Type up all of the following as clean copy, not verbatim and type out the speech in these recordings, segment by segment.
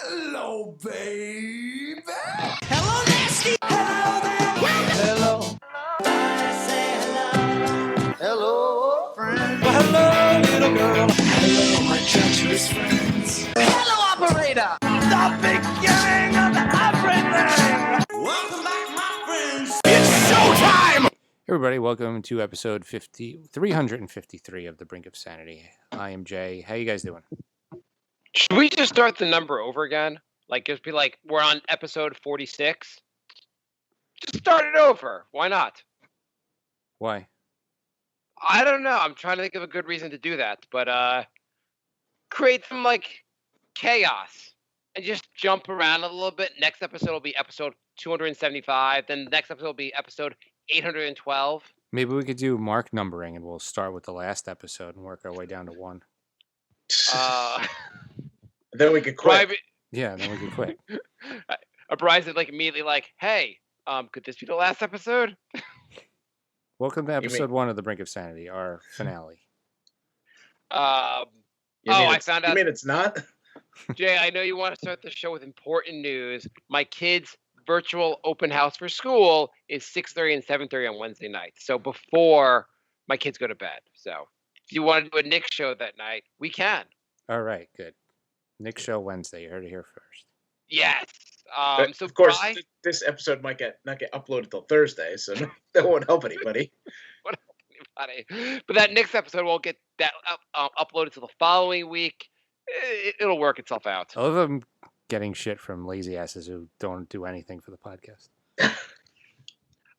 Hello, baby. Hello, nasty. Hello there. Hello. I say hello. Hello, friend. Well, hello, little girl. Hello, my treacherous friends. Hello, operator. The beginning of everything. Welcome back, my friends. It's showtime. Everybody, welcome to episode 353 of the Brink of Sanity. I am Jay. How you guys doing? Should we just start the number over again? Like, just be like, we're on episode 46? Just start it over. Why not? Why? I don't know. I'm trying to think of a good reason to do that. But, create some, like, chaos. And just jump around a little bit. Next episode will be episode 275. Then the next episode will be episode 812. Maybe we could do Marc numbering and we'll start with the last episode and work our way down to one. Then we could quit. Yeah, then we could quit. Bryce is like immediately like, hey, could this be the last episode? Welcome to episode 1 of the Brink of Sanity, our finale. I found out. You mean it's not? Jay, I know you want to start the show with important news. My kids' virtual open house for school is 6:30 and 7:30 on Wednesday night. So before my kids go to bed. So if you want to do a Nick show that night, we can. All right, good. Nick show Wednesday. You heard it here first. Yes. So of course, Bri, this episode might not get uploaded till Thursday, so that won't help anybody. but that next episode won't get that uploaded till the following week. It'll work itself out. I love them getting shit from lazy asses who don't do anything for the podcast.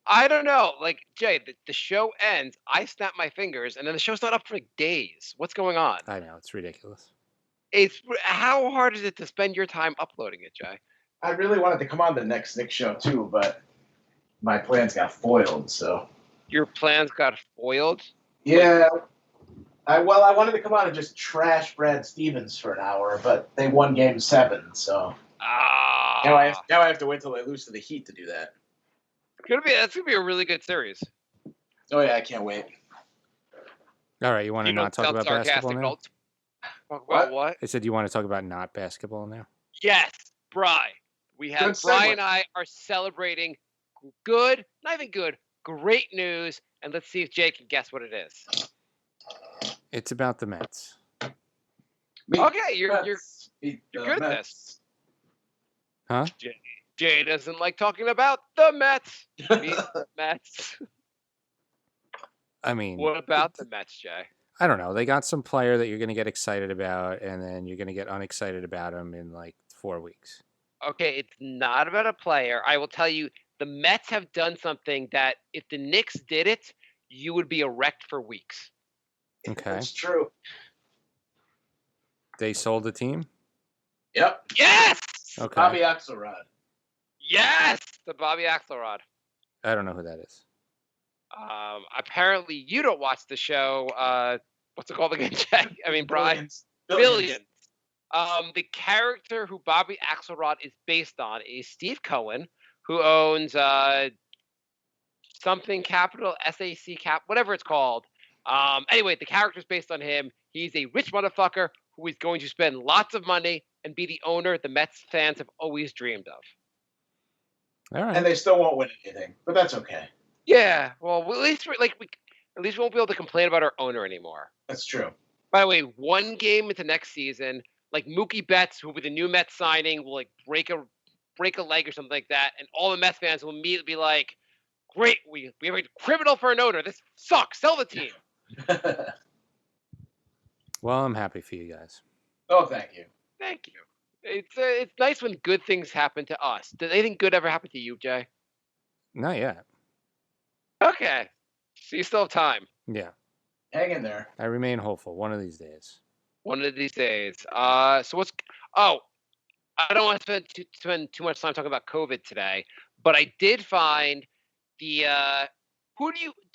I don't know. Like, Jay, the show ends, I snap my fingers, and then the show's not up for like days. What's going on? I know, it's ridiculous. How hard is it to spend your time uploading it, Jay? I really wanted to come on the next Nick show too, but my plans got foiled. So Your plans got foiled? yeah, I wanted to come on and just trash Brad Stevens for an hour, but they won Game 7, so now I have to wait till they lose to the Heat to do that. That's gonna be a really good series. Oh yeah, I can't wait. All right, you want to not talk about basketball now? Talk about what? I said you want to talk about not basketball now? Yes, Bri. We have Good Bri segue. and I are celebrating good, not even good, great news, and let's see if Jay can guess what it is. It's about the Mets. Okay, you're good at this. Huh? Jay doesn't like talking about the Mets. The Mets. I mean, What about the Mets, Jay? I don't know. They got some player that you're going to get excited about, and then you're going to get unexcited about him in like 4 weeks. Okay, it's not about a player. I will tell you, the Mets have done something that if the Knicks did it, you would be erect for weeks. Okay. That's true. They sold the team? Yep. Yes! Okay. Bobby Axelrod. Yes! The Bobby Axelrod. I don't know who that is. Apparently, you don't watch the show. What's it called again, Jay? I mean, Brian. Billions. The character who Bobby Axelrod is based on is Steve Cohen, who owns something Capital, SAC Cap, whatever it's called. Anyway, the character's based on him. He's a rich motherfucker who is going to spend lots of money and be the owner the Mets fans have always dreamed of. All right. And they still won't win anything, but that's okay. Yeah, well, at least we won't be able to complain about our owner anymore. That's true. By the way, one game into next season, like Mookie Betts, who with the new Mets signing will like break a leg or something like that, and all the Mets fans will immediately be like, "Great, we have a criminal for an owner. This sucks. Sell the team." Well, I'm happy for you guys. Oh, thank you. Thank you. It's nice when good things happen to us. Did anything good ever happen to you, Jay? Not yet. Okay, so you still have time. Yeah. Hang in there. I remain hopeful. One of these days. One of these days. So what's? Oh, I don't want to spend too much time talking about COVID today, but I did find the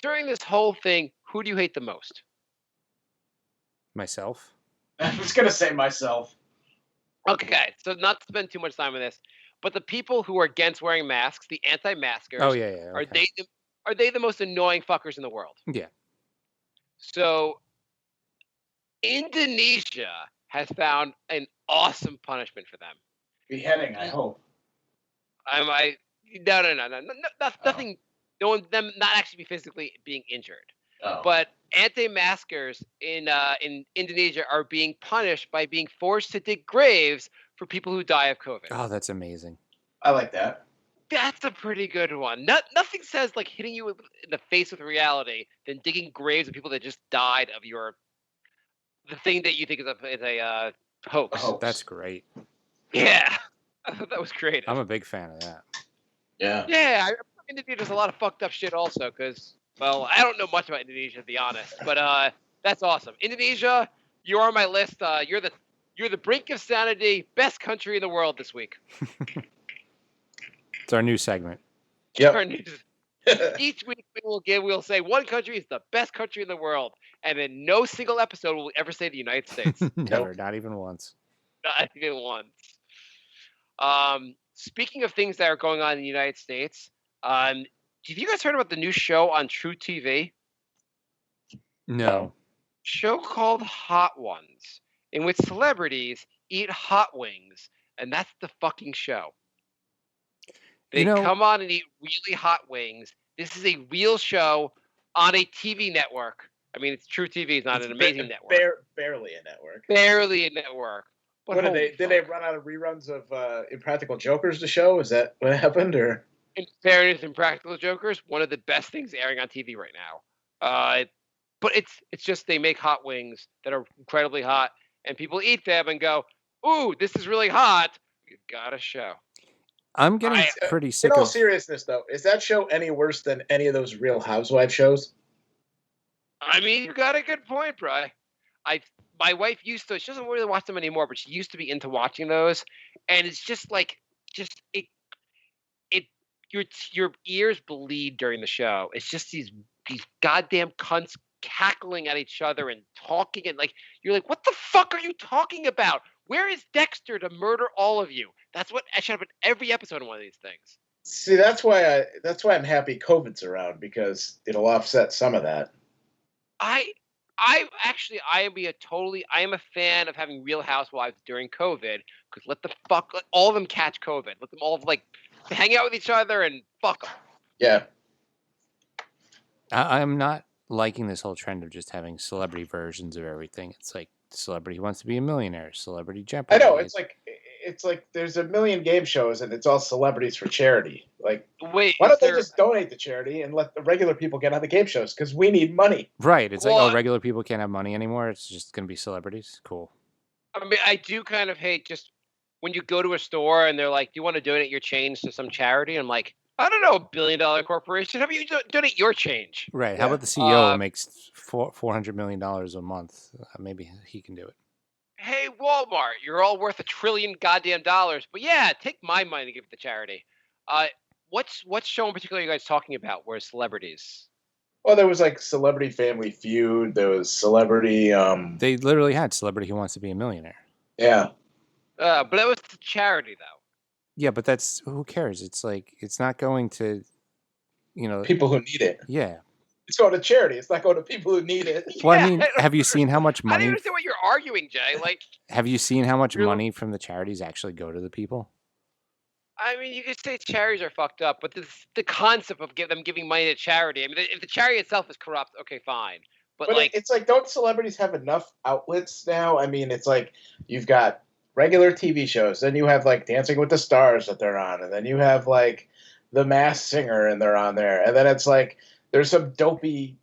during this whole thing, who do you hate the most? Myself? I was going to say myself. Okay, so not to spend too much time on this, but the people who are against wearing masks, the anti-maskers, Oh, yeah. Okay. Are they the most annoying fuckers in the world? Yeah. So Indonesia has found an awesome punishment for them. Beheading, I hope. Nothing. No one, them not actually be physically being injured. Oh. But anti-maskers in Indonesia are being punished by being forced to dig graves for people who die of COVID. Oh, that's amazing. I like that. That's a pretty good one. Nothing says like hitting you in the face with reality than digging graves of people that just died of the thing that you think is a hoax. That's great. Yeah, I thought that was creative. I'm a big fan of that. Yeah. Yeah, I Indonesia does a lot of fucked up shit also because, well, I don't know much about Indonesia to be honest, but that's awesome. Indonesia, you're on my list. You're the brink of sanity, best country in the world this week. It's our new segment. Yep. Each week we'll say one country is the best country in the world, and in no single episode will we ever say the United States. Never, not even once. Not even once. Speaking of things that are going on in the United States, have you guys heard about the new show on True TV? No. Show called Hot Ones, in which celebrities eat hot wings, and that's the fucking show. They come on and eat really hot wings. This is a real show on a TV network. I mean, it's True TV. It's not an amazing network. Barely a network. Barely a network. But what did they run out of reruns of Impractical Jokers to show? Is that what happened? Or in fairness, Impractical Jokers, one of the best things airing on TV right now. But it's just they make hot wings that are incredibly hot, and people eat them and go, "Ooh, this is really hot." You've got a show. I'm getting pretty sick. In all seriousness, though, is that show any worse than any of those Real Housewives shows? I mean, you got a good point, bro. My wife used to. She doesn't really watch them anymore, but she used to be into watching those, and it's just like your ears bleed during the show. It's just these goddamn cunts cackling at each other and talking, and like you're like, what the fuck are you talking about? Where is Dexter to murder all of you? That's what should happen every episode of one of these things. See, that's why I'm happy COVID's around, because it'll offset some of that. I am a fan of having Real Housewives during COVID, because let all of them catch COVID. Let them all like hang out with each other and fuck them. Yeah. I'm not liking this whole trend of just having celebrity versions of everything. It's like Celebrity Who Wants to Be a Millionaire, Celebrity Jeopardy. I know, it's like there's a million game shows and it's all celebrities for charity. Like, why don't they just donate to charity and let the regular people get on the game shows? Because we need money. Right. It's like, regular people can't have money anymore. It's just going to be celebrities. Cool. I mean, I do kind of hate just when you go to a store and they're like, do you want to donate your change to some charity? I'm like, I don't know, $1 billion corporation. How about you donate your change? Right. How about the CEO makes $400 million a month? Maybe he can do it. Hey, Walmart, you're all worth $1 trillion goddamn dollars. But yeah, take my money to give it to charity. What show in particular are you guys talking about where celebrities? Well, there was like Celebrity Family Feud. There was Celebrity. They literally had Celebrity Who Wants to Be a Millionaire. Yeah. But that was charity, though. Yeah, but that's, who cares? It's like, it's not going to, people who need it. Yeah. It's going to charity. It's not going to people who need it. Well, I mean, have you seen how much money? I don't understand what you're arguing, Jay. Like, have you seen how much money from the charities actually go to the people? I mean, you could say charities are fucked up, but the concept of them giving money to charity. I mean, if the charity itself is corrupt, okay, fine. But like, it's like, don't celebrities have enough outlets now? I mean, it's like you've got regular TV shows, then you have like Dancing with the Stars that they're on, and then you have like The Masked Singer and they're on there, and then it's like there was some dopey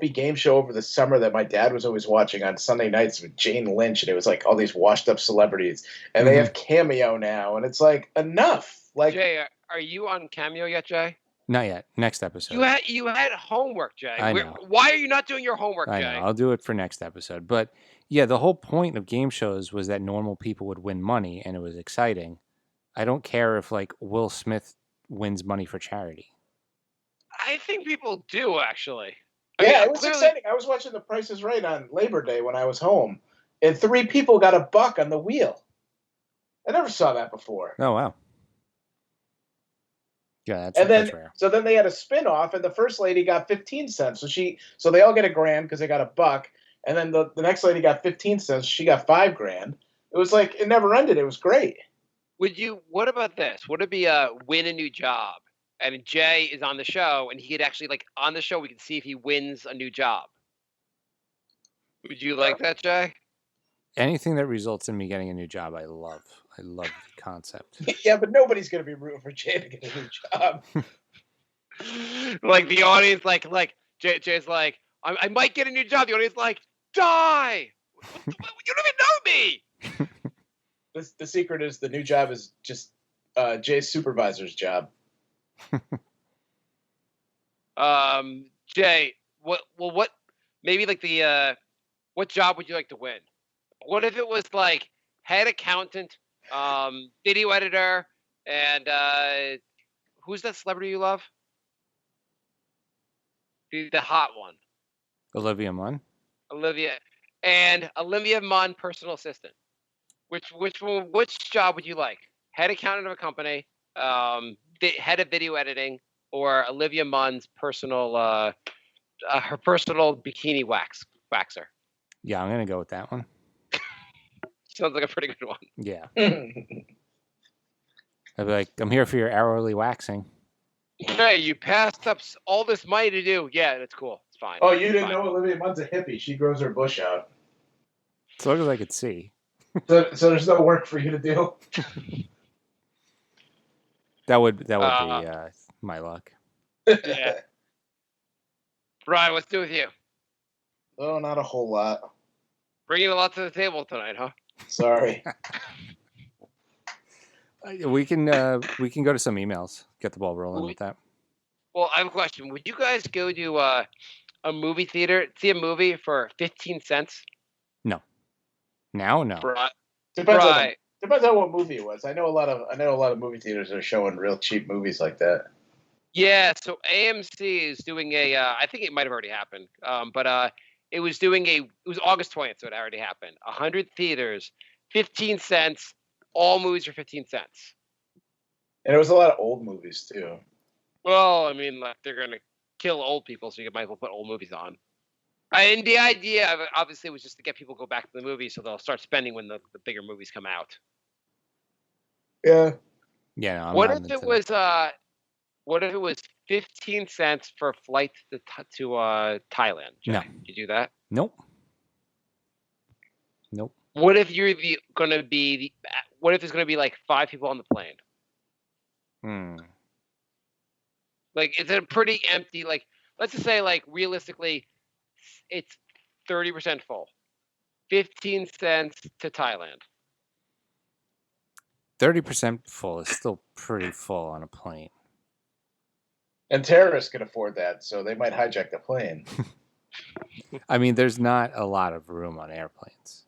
game show over the summer that my dad was always watching on Sunday nights with Jane Lynch, and it was like all these washed up celebrities, and they have Cameo now, and it's like, enough. Like, Jay, are you on Cameo yet, Jay? Not yet. Next episode. You had homework, Jay. I know. Why are you not doing your homework, Jay? I know. I'll do it for next episode. But yeah, the whole point of game shows was that normal people would win money, and it was exciting. I don't care if like Will Smith wins money for charity. I think people do, actually. It was exciting. I was watching The Price is Right on Labor Day when I was home, and 3 people got $1 on the wheel. I never saw that before. Oh, wow. Yeah, that's rare. So then they had a spin-off, and the first lady got 15 cents. So they all get $1,000 because they got $1, and then the next lady got 15 cents. She got $5,000. It was like, it never ended. It was great. What about this? Would it be a win a new job? And Jay is on the show, and he could actually on the show we can see if he wins a new job. Would you like that, Jay? Anything that results in me getting a new job, I love. I love the concept. Yeah, but nobody's gonna be rooting for Jay to get a new job. Like the audience, Jay's like, I might get a new job. The audience like, die! You don't even know me. The secret is the new job is just Jay's supervisor's job. Jay, what maybe like what job would you like to win? What if it was like head accountant, video editor, and who's that celebrity you love? The hot one. Olivia Munn. Olivia Munn, personal assistant. Which job would you like? Head accountant of a company, head of video editing, or Olivia Munn's personal her personal bikini waxer. Yeah, I'm gonna go with that one. Sounds like a pretty good one. Yeah. I'd be like, I'm here for your hourly waxing. Hey, you passed up all this money to do. Yeah, that's cool. It's fine. Oh, you didn't know Olivia Munn's a hippie. She grows her bush out. As long as I could see. So there's no work for you to do. That would be my luck. Yeah. Brian, what's new with you? Oh, not a whole lot. Bringing a lot to the table tonight, huh? Sorry. We can go to some emails. Get the ball rolling with that. Well, I have a question. Would you guys go to a movie theater, see a movie for 15 cents? No. Now, no. Depends on what movie it was. I know a lot of movie theaters are showing real cheap movies like that. Yeah, so AMC is doing I think it might have already happened, but it was August 20th, so it already happened. 100 theaters, 15 cents. All movies are 15 cents. And it was a lot of old movies too. Well, I mean, like they're gonna kill old people, so you might as well put old movies on. And the idea of it, obviously, was just to get people to go back to the movies, so they'll start spending when the bigger movies come out. Yeah. Yeah. No, What if it was 15 cents for a flight to Thailand? Jay? No. You do that? Nope. What if what if there's gonna be like 5 people on the plane? Like, it's a pretty empty. Like, let's just say, like, realistically, it's 30% full. 15 cents to Thailand. 30% full is still pretty full on a plane. And terrorists can afford that, so they might hijack the plane. I mean, there's not a lot of room on airplanes.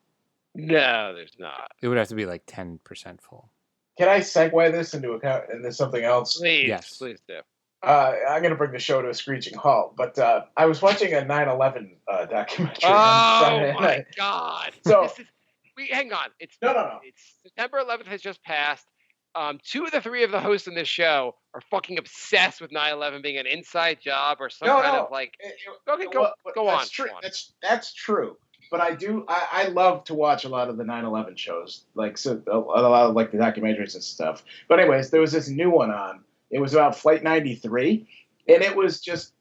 No, there's not. It would have to be like 10% full. Can I segue this into something else? Please, Yes. please do. I'm going to bring the show to a screeching halt, but I was watching a 9/11 documentary. Oh my God! So hang on. No. It's September 11th has just passed. 2 of the 3 of the hosts in this show are fucking obsessed with 9/11 being an inside job or some kind of like. Okay, go on. That's true. That's true. But I love to watch a lot of the 9/11 shows, like a lot of like the documentaries and stuff. But anyways, there was this new one on. It was about Flight 93, and it was just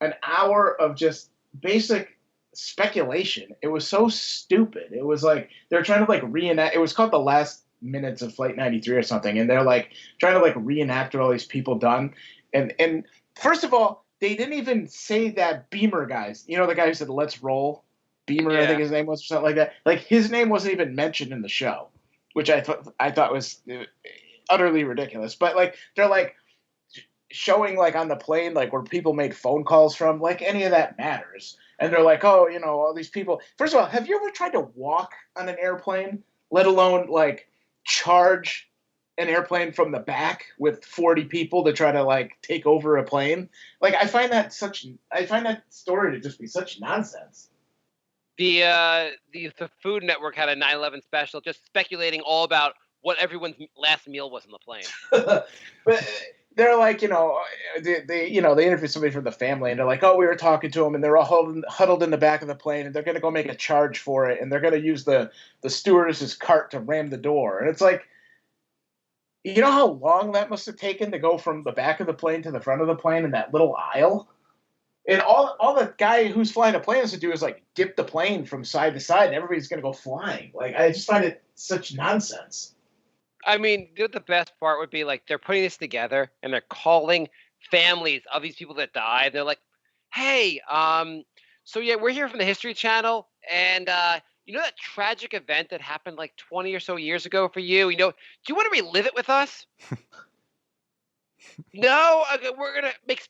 an hour of just basic speculation. It was so stupid. It was like they're trying to like reenact. It was called The Last Minutes of Flight 93 or something, and they're like trying to like reenact what all these people done. And first of all, they didn't even say that Beamer guys. You know, the guy who said "Let's roll." Beamer, yeah. I think his name was, or something like that. Like, his name wasn't even mentioned in the show, which I thought was utterly ridiculous. But like, they're like showing like on the plane, like where people made phone calls from, like any of that matters. And they're like, oh, you know, all these people. First of all, have you ever tried to walk on an airplane, let alone like charge an airplane from the back with 40 people to try to like take over a plane? Like, I find that story to just be such nonsense. The Food Network had a 9/11 special, just speculating all about what everyone's last meal was on the plane. But they're like, you know, they interviewed somebody from the family, and they're like, oh, we were talking to them, and they're all huddled in the back of the plane, and they're going to go make a charge for it, and they're going to use the stewardess's cart to ram the door. And it's like, You know how long that must have taken to go from the back of the plane to the front of the plane in that little aisle? And all the guy who's flying the plane has to do is like dip the plane from side to side, and everybody's gonna go flying. Like I just find it such nonsense. I mean, the best part would be like they're putting this together and they're calling families of these people that died. They're like, "Hey, so yeah, we're here from the History Channel, and you know that tragic event that happened like 20 or so years ago for you? You know, do you want to relive it with us?" No, okay, we're gonna make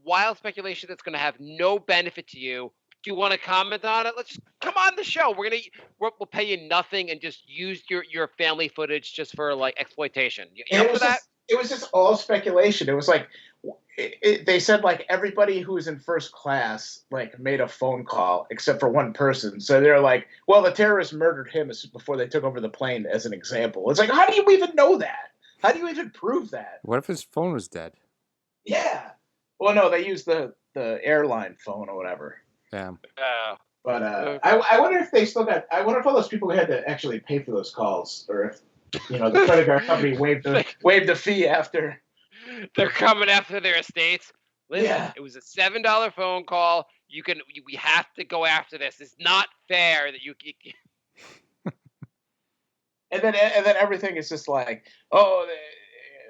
wild speculation that's gonna have no benefit to you. Do you want to comment on it? Let's just come on the show. We'll pay you nothing and just use your family footage just for like exploitation. You And up for that? it was just all speculation. It was like they said like everybody who was in first class like made a phone call except for one person. So they're like, well, the terrorists murdered him before they took over the plane as an example. It's like, how do you even know that? How do you even prove that? What if his phone was dead? Yeah. Well, no, they used the airline phone or whatever. Damn. But I wonder if they still got. I wonder if all those people had to actually pay for those calls, or if the credit card company waived the fee after. They're coming after their estates. Listen, Yeah. it was a $7 phone call. We have to go after this. It's not fair that you. And then everything is just like, oh,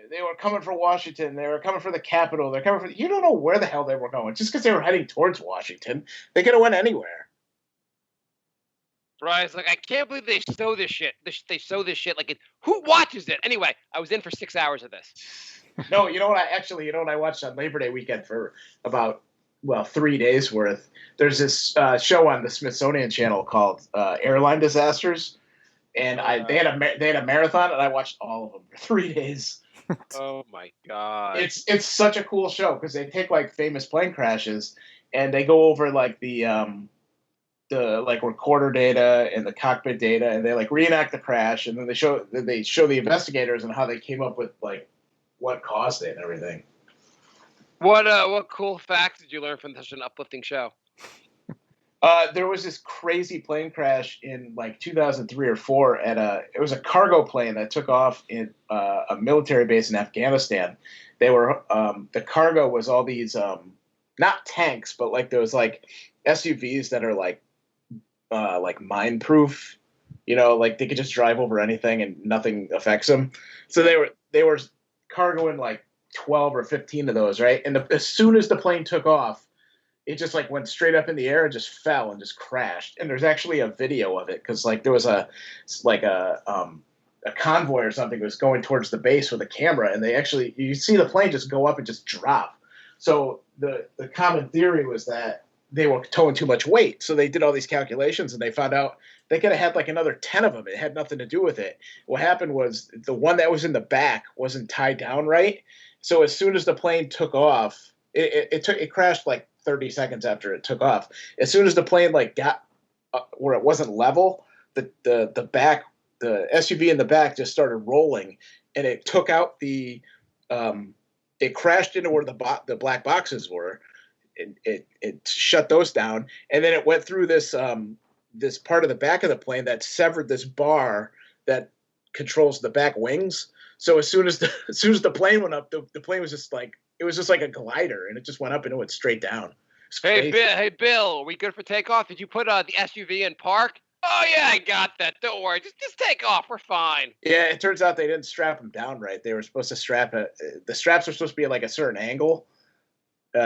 they were coming for Washington. They were coming for the Capitol. They're coming for. You don't know where the hell they were going. Just because they were heading towards Washington, they could have went anywhere. Brian's like, I can't believe they show this shit. They show this shit like it. Who watches it anyway? I was in for 6 hours of this. No, you know what I watched on Labor Day weekend for about 3 days worth. There's this show on the Smithsonian Channel called Airline Disasters, and they had a marathon, and I watched all of them for 3 days. Oh my god! It's such a cool show because they take like famous plane crashes and they go over like the like recorder data and the cockpit data, and they like reenact the crash, and then they show the investigators and how they came up with like what caused it and everything. What cool facts did you learn from such an uplifting show? There was this crazy plane crash in like 2003 or 4 it was a cargo plane that took off in a military base in Afghanistan. They were the cargo was all these not tanks, but like those like SUVs that are like mine proof, like they could just drive over anything and nothing affects them. So they were cargoing like 12 or 15 of those, right? And as soon as the plane took off, it just like went straight up in the air and just fell and just crashed. And there's actually a video of it because like there was a convoy or something that was going towards the base with a camera, and you see the plane just go up and just drop. So the common theory was that they were towing too much weight. So they did all these calculations and they found out they could have had like another 10 of them. It had nothing to do with it. What happened was the one that was in the back wasn't tied down right. So as soon as the plane took off, it crashed like 30 seconds after it took off. As soon as the plane like got where it wasn't level, the SUV in the back just started rolling, and it took out it crashed into where the black boxes were. It shut those down, and then it went through this part of the back of the plane that severed this bar that controls the back wings. So as soon as the plane went up, the plane was just like a glider, and it just went up and it went straight down. Hey Bill, are we good for takeoff? Did you put the SUV in park? Oh yeah, I got that. Don't worry, just take off. We're fine. Yeah, it turns out they didn't strap them down right. They were supposed to the straps were supposed to be at like a certain angle,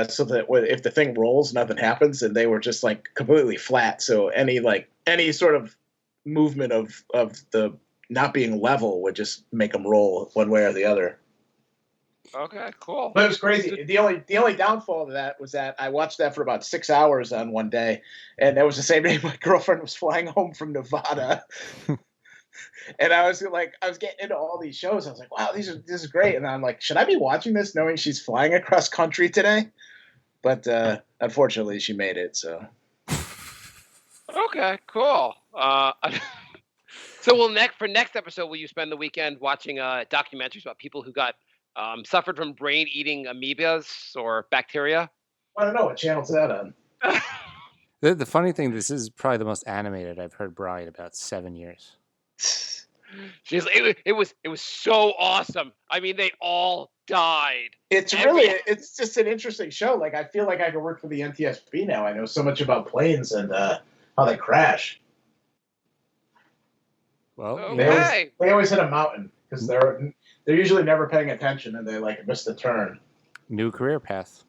so that if the thing rolls, nothing happens, and they were just like completely flat. So any sort of movement of the not being level would just make them roll one way or the other. Okay, cool. But it was crazy. The only downfall to that was that I watched that for about 6 hours on one day, and that was the same day my girlfriend was flying home from Nevada. And I was getting into all these shows. I was like, wow, this is great. And I'm like, should I be watching this knowing she's flying across country today? But unfortunately, she made it. So. Okay, cool. So for next episode, will you spend the weekend watching documentaries about people who got suffered from brain-eating amoebas or bacteria? I don't know what channel's that on. The funny thing, this is probably the most animated I've heard Bri in about 7 years. She's it was so awesome. I mean, they all died. It's just an interesting show. Like, I feel like I could work for the NTSB now. I know so much about planes and how they crash. Well, Okay. They always hit a mountain because they're usually never paying attention and they like miss the turn. new career path.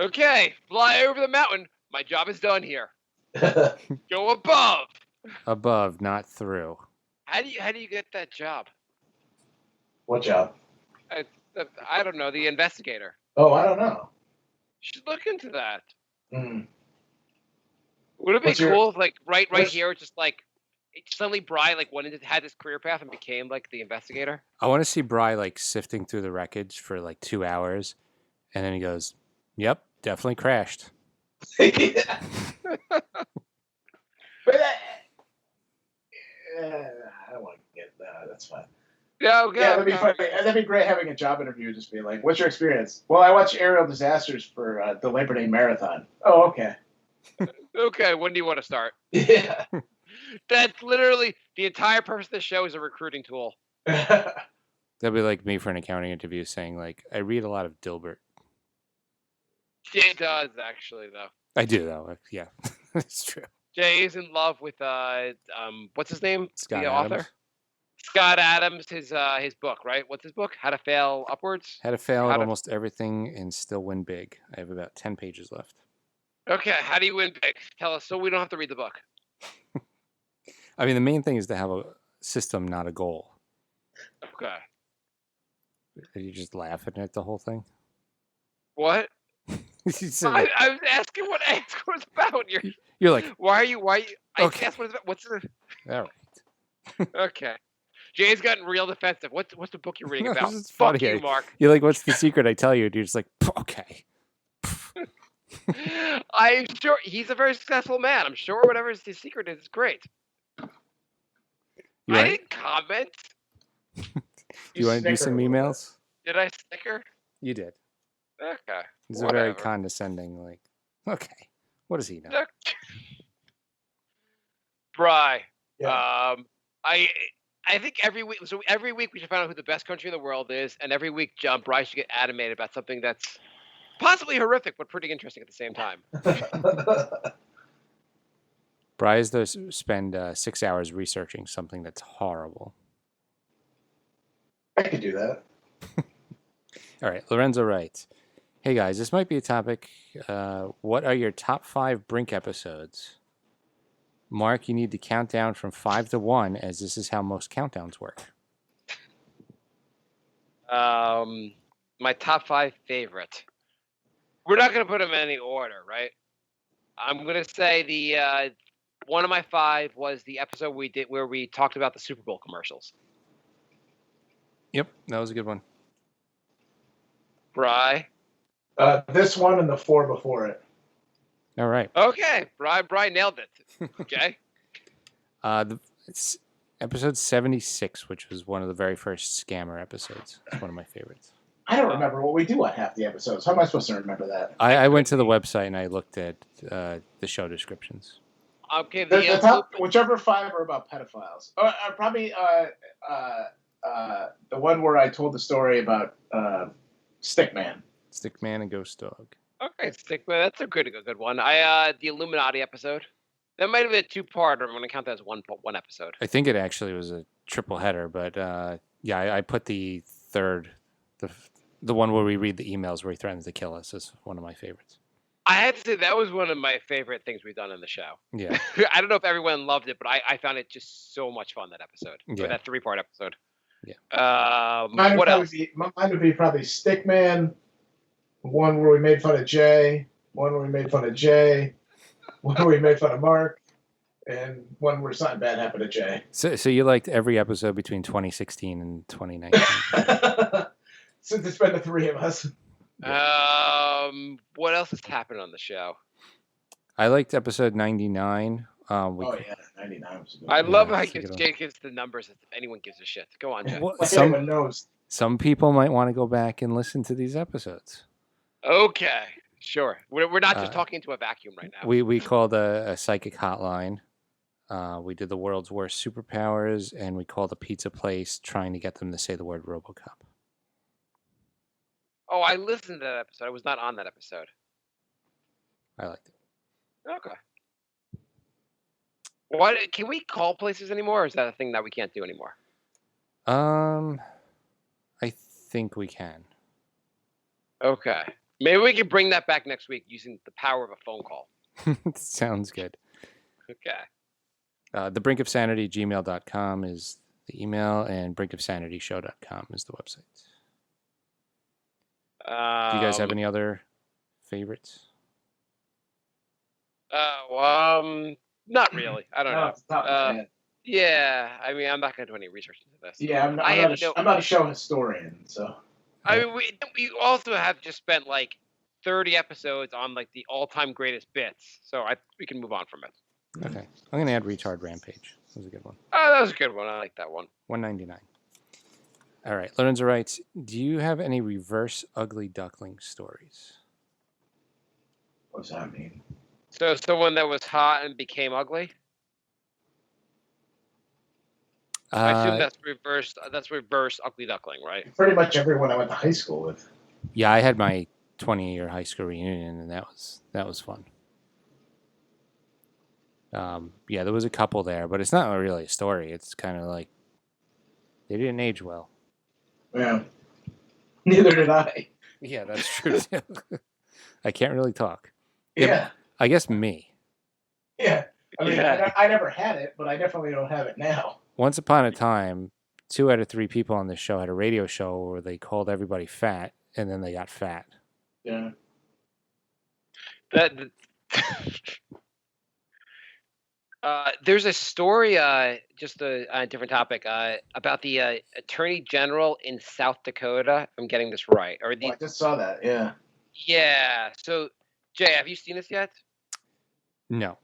Okay, fly over the mountain. My job is done here. Go above. Above, not through. How do you get that job? What job? I don't know. The investigator. Oh, I don't know. Should look into that. Mm. Would it be What's your- cool if, like, right what's- here, just like suddenly Bri like went into had this career path and became like the investigator? I want to see Bri like sifting through the wreckage for like 2 hours, and then he goes, "Yep, definitely crashed." Yeah. But I don't want to get that. That's fine. No, Yeah, that'd be funny. That'd be great having a job interview. Just be like, "What's your experience?" Well, I watch aerial disasters for the Labor Day Marathon. Oh, okay. Okay, when do you want to start? Yeah. That's literally the entire purpose of the show is a recruiting tool. That'd be like me for an accounting interview saying like, "I read a lot of Dilbert." Jay does actually though. I do though. Yeah, it's true. Jay is in love with what's his name? Scott the Adams. author? Scott Adams, his book, right? What's his book? How to Fail Upwards? Had to fail How at to- almost everything and still win big. I have about 10 pages left. Okay, how do you win big? Tell us so we don't have to read the book. I mean, the main thing is to have a system, not a goal. Okay. Are you just laughing at the whole thing? What? You said that- I was asking what Ask was about. You're like, Why are you I Okay. asked what it's about. What's the all right. Okay. Jay's gotten real defensive. What's the book you're reading No, about? this is Fuck funny. you, Mark. You're like, what's the secret? I tell you, and you're just like, okay. I'm sure he's a very successful man. I'm sure whatever his secret is great. You I want, didn't comment. you want to do some emails? Did I snicker? You did. Okay. It's a very Whatever. condescending, like, okay. What does he know? Okay. Bri. Yeah. I think every week we should find out who the best country in the world is, and every week Bri should get animated about something that's possibly horrific but pretty interesting at the same time. Bry's does spend 6 hours researching something that's horrible. I could do that. All right, Lorenzo writes, "Hey guys, this might be a topic. What are your top 5 Brink episodes? Mark, you need to count down from 5 to 1, as this is how most countdowns work." My top 5 favorite. We're not going to put them in any order, right? I'm going to say the one of my 5 was the episode we did where we talked about the Super Bowl commercials. Yep, that was a good one. Bri. This one and the 4 before it. All right. Okay, Bri nailed it. Okay. It's episode 76, which was one of the very first scammer episodes. It's one of my favorites. I don't remember what we do on half the episodes. How am I supposed to remember that? I went to the website and I looked at the show descriptions. Okay, The top, whichever 5 are about pedophiles. Probably the one where I told the story about Stickman. Stickman and Ghost Dog. Okay, Stickman, that's a good one. The Illuminati episode. That might have been a 2-parter. I'm going to count that as one episode. I think it actually was a triple header, but yeah, I put the third, the one where we read the emails where he threatens to kill us, is one of my favorites. I had to say that was one of my favorite things we've done in the show. Yeah. I don't know if everyone loved it, but I found it just so much fun, that episode. Yeah. Or that 3-part episode. Yeah. What else? Mine would be probably Stickman, one where we made fun of Jay, one where we made fun of Jay, one where we made fun of Mark, and one where something bad happened to Jay. So you liked every episode between 2016 and 2019. Since it's been the 3 of us. What else has happened on the show? I liked episode 99. Oh yeah, 99 was a good I one. love how that's a good one. Jay gives the numbers if anyone gives a shit. Go on, Jay. Well, Like anyone knows. some people might want to go back and listen to these episodes. Okay, sure. We're not just talking into a vacuum right now. We called a psychic hotline. We did the world's worst superpowers, and we called a pizza place trying to get them to say the word RoboCop. Oh, I listened to that episode. I was not on that episode. I liked it. Okay. What can we call places anymore? Or is that a thing that we can't do anymore? I think we can. Okay. Maybe we can bring that back next week using the power of a phone call. Sounds good. Okay. The brinkofsanity@gmail.com is the email, and brinkofsanityshow.com is the website. Do you guys have any other favorites? Not really. I don't know. Off the top of my head. Yeah, I mean, I'm not going to do any research into this. Yeah, I'm not a show historian, so. I mean, we also have just spent like 30 episodes on like the all-time greatest bits, so we can move on from it. Okay, I'm gonna add Retard Rampage. That was a good one. Oh, that was a good one. I like that one. 199. All right, Lorenzo writes, do you have any reverse ugly duckling stories? What does that mean? So someone that was hot and became ugly? I assume that's reverse. That's reverse ugly duckling, right? Pretty much everyone I went to high school with. Yeah, I had my 20-year high school reunion, and that was fun. Yeah, there was a couple there, but it's not really a story. It's kind of like they didn't age well. Yeah. Neither did I. Yeah, that's true too. I can't really talk. Yeah. I guess me. Yeah. I mean, Yeah. I never had it, but I definitely don't have it now. Once upon a time, 2 out of 3 people on this show had a radio show where they called everybody fat, and then they got fat. Yeah. There's a story, just a different topic, about the Attorney General in South Dakota. If I'm getting this right, or I just saw that. Yeah. Yeah. So, Jay, have you seen this yet? No.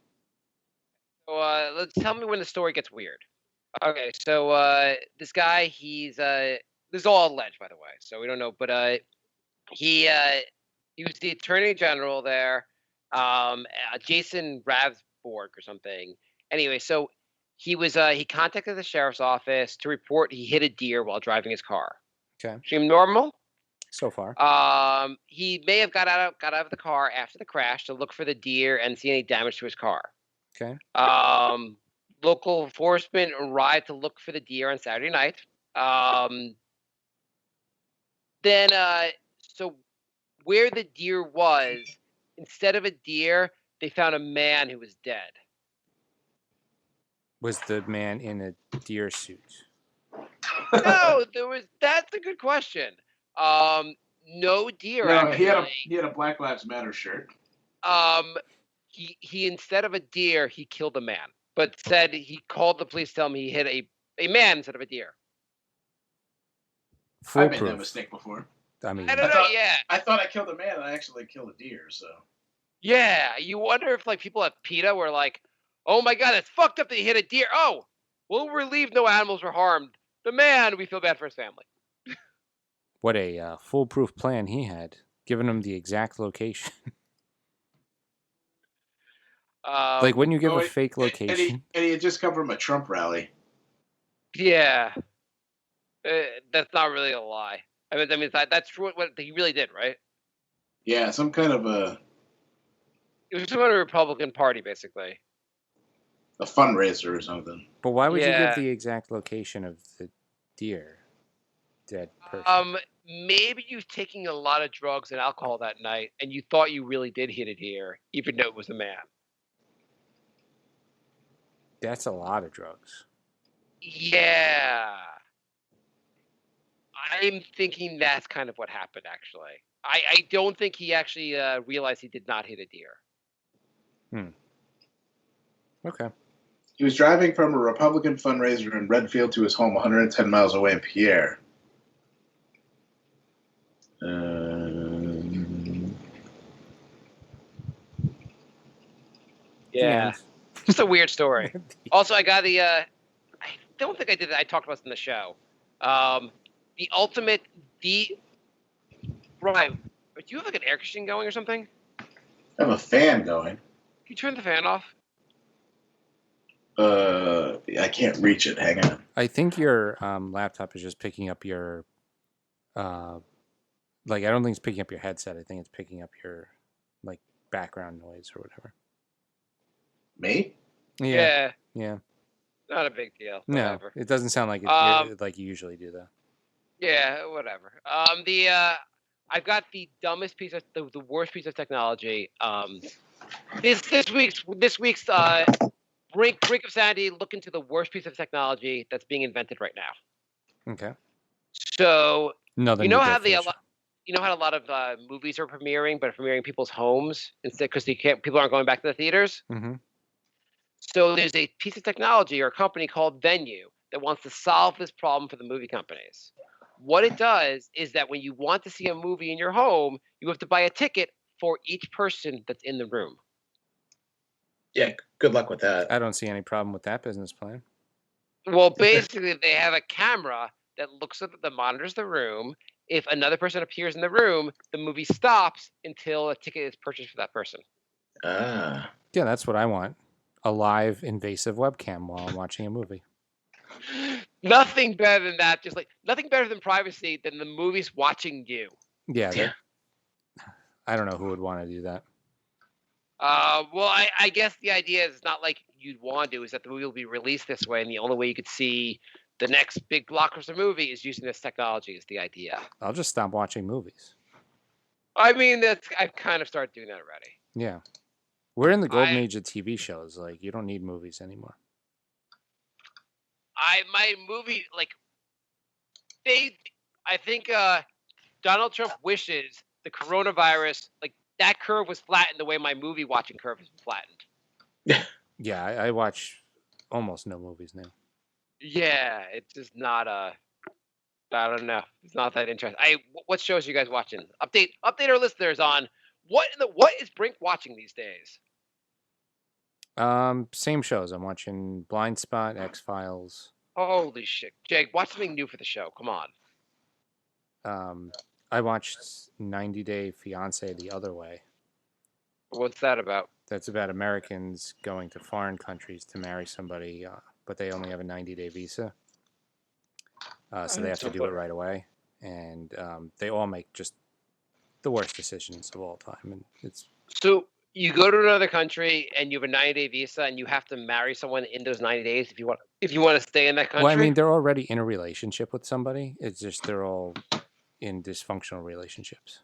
So, let's tell me when the story gets weird. Okay, so this guy, he's this is all alleged, by the way, so we don't know, but he was the Attorney General there, Jason Ravsborg or something. Anyway, so he contacted the sheriff's office to report he hit a deer while driving his car. Okay. Seemed normal. So far. He may have got out of the car after the crash to look for the deer and see any damage to his car. Okay. Local enforcement arrived to look for the deer on Saturday night. Then, so where the deer was, instead of a deer, they found a man who was dead. Was the man in a deer suit? No, that's a good question. No deer. No, actually. he had a Black Lives Matter shirt. He instead of a deer, he killed a man, but said he called the police to tell him he hit a man instead of a deer. I've made that mistake before. I mean, I don't know. I thought I killed a man, and I actually killed a deer. So. Yeah, you wonder if like people at PETA were like, "Oh my God, it's fucked up that he hit a deer." Oh, we'll relieve no animals were harmed. The man, we feel bad for his family. What a foolproof plan he had, giving him the exact location. Like, wouldn't you give a fake location? And he had just come from a Trump rally. Yeah, that's not really a lie. I mean that's true. What he really did, right? Yeah, some kind of a. It was some kind of Republican Party, basically. A fundraiser or something. But why would you give the exact location of the deer? Dead person. Maybe you was taking a lot of drugs and alcohol that night, and you thought you really did hit a deer, even though it was a man. That's a lot of drugs. Yeah. I'm thinking that's kind of what happened, actually. I don't think he actually realized he did not hit a deer. Okay. He was driving from a Republican fundraiser in Redfield to his home 110 miles away in Pierre. Yeah. Just a weird story. Also, I got the I don't think I did that. I talked about this in the show. The ultimate Brian, do you have like an air conditioning going or something? I have a fan going. Can you turn the fan off? I can't reach it. Hang on. I think your laptop is just picking up your, like, I don't think it's picking up your headset. I think it's picking up your, like, background noise or whatever. Me? Yeah. Not a big deal. No, Whatever. it doesn't sound like it, like you usually do, though. Yeah, whatever. I've got the dumbest piece of the worst piece of technology. This week's Brink of Sanity. Look into the worst piece of technology that's being invented right now. Okay. So Another you know new how definition. a lot of movies are premiering, but premiering in people's homes instead because people aren't going back to the theaters. Mm-hmm. So there's a piece of technology or a company called Venue that wants to solve this problem for the movie companies. What it does is that when you want to see a movie in your home, you have to buy a ticket for each person that's in the room. Yeah. Good luck with that. I don't see any problem with that business plan. Well, basically, they have a camera that monitors the room. If another person appears in the room, the movie stops until a ticket is purchased for that person. Ah. Yeah, that's what I want. A live invasive webcam while I'm watching a movie. Nothing better than that. Just like nothing better than privacy than the movies watching you. Yeah. I don't know who would want to do that. Well, I guess the idea is not like you'd want to, is that the movie will be released this way, and the only way you could see the next big blockbuster movie is using this technology, is the idea. I'll just stop watching movies. I mean, I've kind of started doing that already. Yeah. We're in the golden age of TV shows. Like, you don't need movies anymore. My movie, like, I think Donald Trump wishes the coronavirus, like, that curve was flattened the way my movie watching curve has been flattened. Yeah, I watch almost no movies now. Yeah, it's just not I don't know. It's not that interesting. What shows are you guys watching? Update our listeners on what is Brink watching these days? Same shows. I'm watching Blind Spot, X-Files. Holy shit, Jake! Watch something new for the show. Come on. I watched 90 Day Fiance the other way. What's that about? That's about Americans going to foreign countries to marry somebody, but they only have a 90-day visa. So they have to do it right away. And they all make just the worst decisions of all time. And it's So you go to another country and you have a 90-day visa and you have to marry someone in those 90 days if you want to stay in that country. Well, I mean, they're already in a relationship with somebody. It's just they're all in dysfunctional relationships.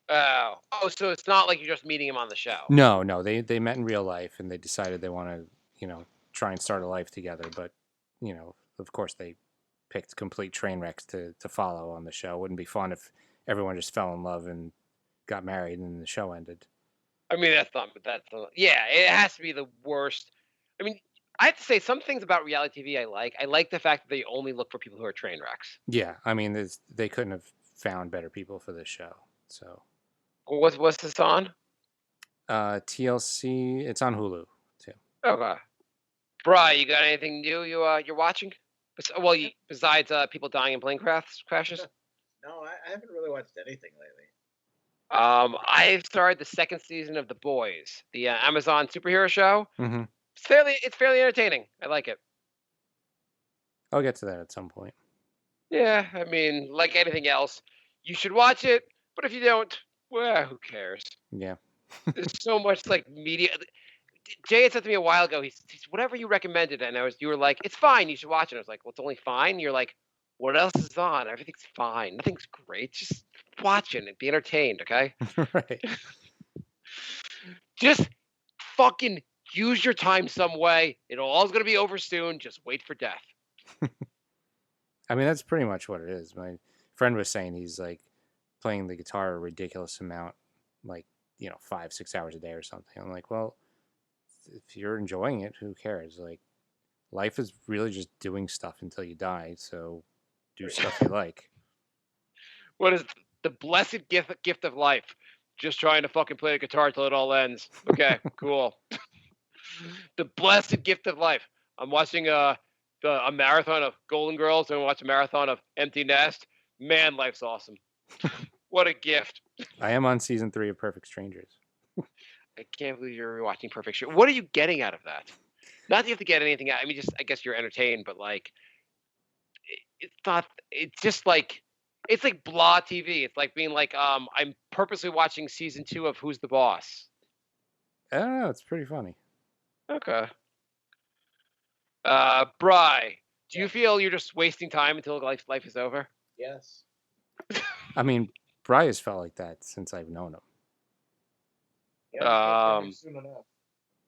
Oh, so it's not like you're just meeting him on the show. No, they met in real life and they decided they want to, try and start a life together. But, of course they picked complete train wrecks to follow on the show. It wouldn't be fun if everyone just fell in love and got married and the show ended. I mean, yeah, it has to be the worst. I mean, I have to say some things about reality TV I like. I like the fact that they only look for people who are train wrecks. Yeah, I mean, they couldn't have found better people for this show. So, what's this on? TLC. It's on Hulu too. Okay, Bri, you got anything new you're watching? Well, besides people dying in plane crashes. No, I haven't really watched anything lately. I started the second season of The Boys, the Amazon superhero show. Mm-hmm. It's fairly entertaining. I like it. I'll get to that at some point. Yeah, I mean, like anything else, you should watch it. But if you don't, well, who cares? Yeah. There's so much like media. Jay had said to me a while ago, he's whatever you recommended, and you were like, it's fine, you should watch it. I was like, well, it's only fine. You're like, what else is on? Everything's fine. Nothing's great. Just watch it and be entertained, okay? Right. Just fucking use your time some way. It'll all's gonna be over soon. Just wait for death. I mean, that's pretty much what it is. My friend was saying he's like playing the guitar a ridiculous amount, like 5-6 hours a day or something. I'm like, well, if you're enjoying it, who cares? Like, life is really just doing stuff until you die. So do stuff you like. What is the blessed gift of life? Just trying to fucking play the guitar till it all ends. Okay, cool. The blessed gift of life. I'm watching a marathon of Golden Girls and watch a marathon of Empty Nest. Man, life's awesome. What a gift. I am on season 3 of Perfect Strangers. I can't believe you're watching Perfect Strangers. What are you getting out of that? Not that you have to get anything out. I mean, just I guess you're entertained, but like, it's not. It's just like. It's like blah TV. It's like being like, I'm purposely watching season 2 of Who's the Boss. I don't know. It's pretty funny. Okay. Bry, do you feel you're just wasting time until life is over? Yes. I mean, Bry has felt like that since I've known him. Yeah, soon enough.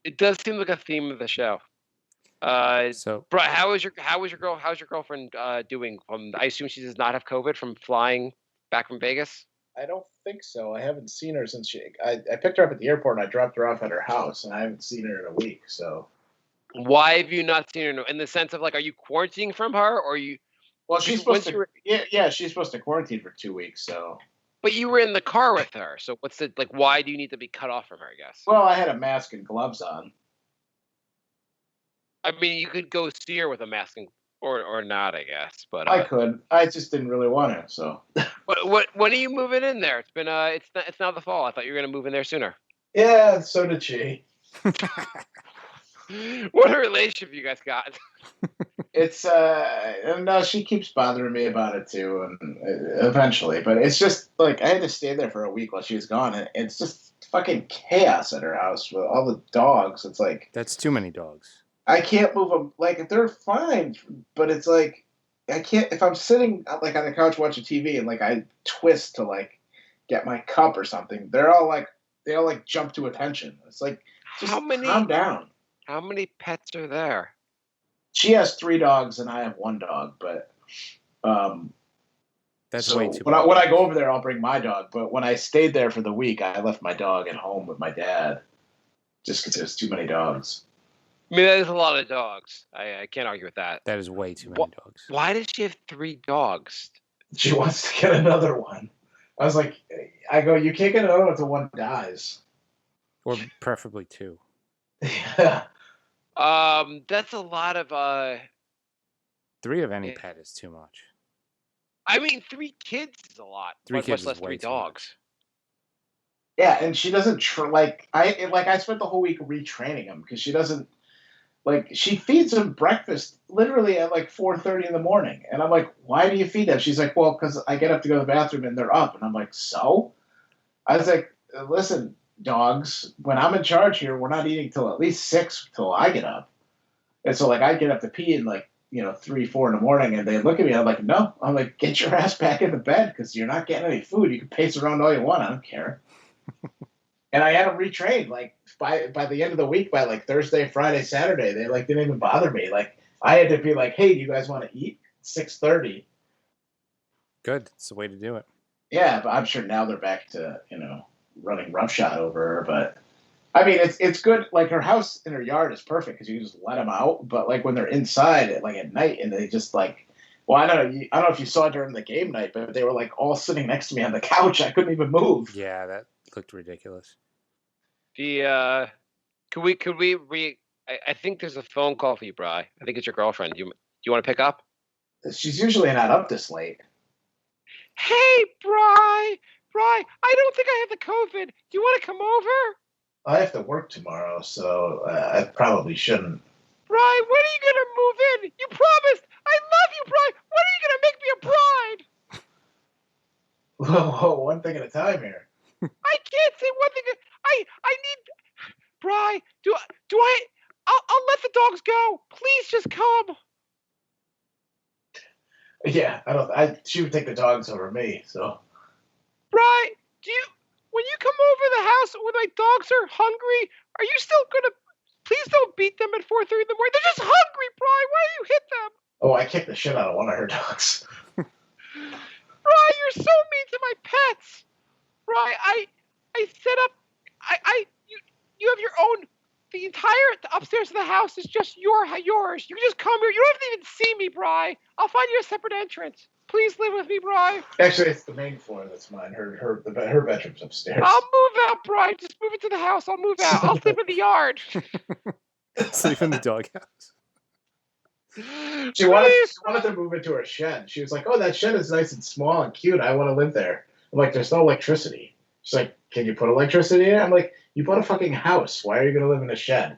It does seem like a theme of the show. So, Bry, how's your girlfriend doing? I assume she does not have COVID from flying back from Vegas. I don't think so. I haven't seen her since I picked her up at the airport and I dropped her off at her house, and I haven't seen her in a week. So why have you not seen her? In the sense of like, are you quarantining from her, or are you? Well, she's supposed to. Yeah, she's supposed to quarantine for 2 weeks. So. But you were in the car with her, so what's the like? Why do you need to be cut off from her? I guess. Well, I had a mask and gloves on. I mean, you could go see her with a mask or not, I guess. But I could. I just didn't really want to. So. What? When are you moving in there? It's been it's now the fall. I thought you were gonna move in there sooner. Yeah, so did she. What a relationship you guys got. It's no, she keeps bothering me about it too, and eventually. But it's just like I had to stay there for a week while she was gone, and it's just fucking chaos at her house with all the dogs. It's like that's too many dogs. I can't move them. Like they're fine, but it's like I can't. If I'm sitting like on the couch watching TV and like I twist to like get my cup or something, they all like jump to attention. It's like just calm down. How many pets are there? She has 3 dogs and I have 1 dog, but that's so way too. When I go over there, I'll bring my dog. But when I stayed there for the week, I left my dog at home with my dad, just because there's too many dogs. I mean, that is a lot of dogs. I can't argue with that. That is way too many dogs. Why does she have 3 dogs? She wants to get another one. I was like, I go, you can't get another one until one dies. Or preferably 2. Yeah. That's a lot of 3 of any pet is too much. I mean, 3 kids is a lot. 3 kids much less is way 3 too dogs. Yeah, and she doesn't I spent the whole week retraining him because she doesn't she feeds him breakfast literally at like 4:30 in the morning, and I'm like, why do you feed them? She's like, well, because I get up to go to the bathroom and they're up, and I'm like, so? I was like, listen, dogs, when I'm in charge here, we're not eating till at least 6 till I get up, and so like I get up to pee in 3, 4 in the morning, and they look at me. I'm like, no. I'm like, get your ass back in the bed because you're not getting any food. You can pace around all you want. I don't care. And I had them retrained. Like by the end of the week, by like Thursday, Friday, Saturday, they didn't even bother me. Like I had to be like, hey, do you guys want to eat? 6:30. Good. It's the way to do it. Yeah, but I'm sure now they're back to running roughshod over her. But I mean, it's good. Like her house in her yard is perfect because you can just let them out. But like when they're inside at night and they just well, I don't know if you saw during the game night, but they were like all sitting next to me on the couch. I couldn't even move. Yeah, that looked ridiculous. Could we I think there's a phone call for you, Bri. I think it's your girlfriend. Do you want to pick up? She's usually not up this late. Hey, Bri, I don't think I have the COVID. Do you want to come over? I have to work tomorrow, so I probably shouldn't. Bri, when are you gonna move in? You promised. I love you, Bri. When are you gonna make me a bride? Whoa, one thing at a time here. I can't say one thing. I need. Bri, I'll let the dogs go. Please just come. Yeah, she would take the dogs over me, so. Bri, when you come over the house when my dogs are hungry, are you still gonna? Please don't beat them at 4:30 in the morning. They're just hungry, Bri. Why do you hit them? Oh, I kicked the shit out of one of her dogs. Bri, you're so mean to my pets. Bri, I set up. You have your own. The entire upstairs of the house is just yours. You can just come here. You don't have to even see me, Bri. I'll find you a separate entrance. Please live with me, Bri. Actually, it's the main floor that's mine. Her bedroom's upstairs. I'll move out, Bri. Just move into the house. I'll move out. I'll sleep in the yard. Sleep in the doghouse. She wanted to move into her shed. She was like, "Oh, that shed is nice and small and cute. I want to live there." I'm like, "There's no electricity." She's like, "Can you put electricity in?" I'm like, "You bought a fucking house. Why are you going to live in a shed?"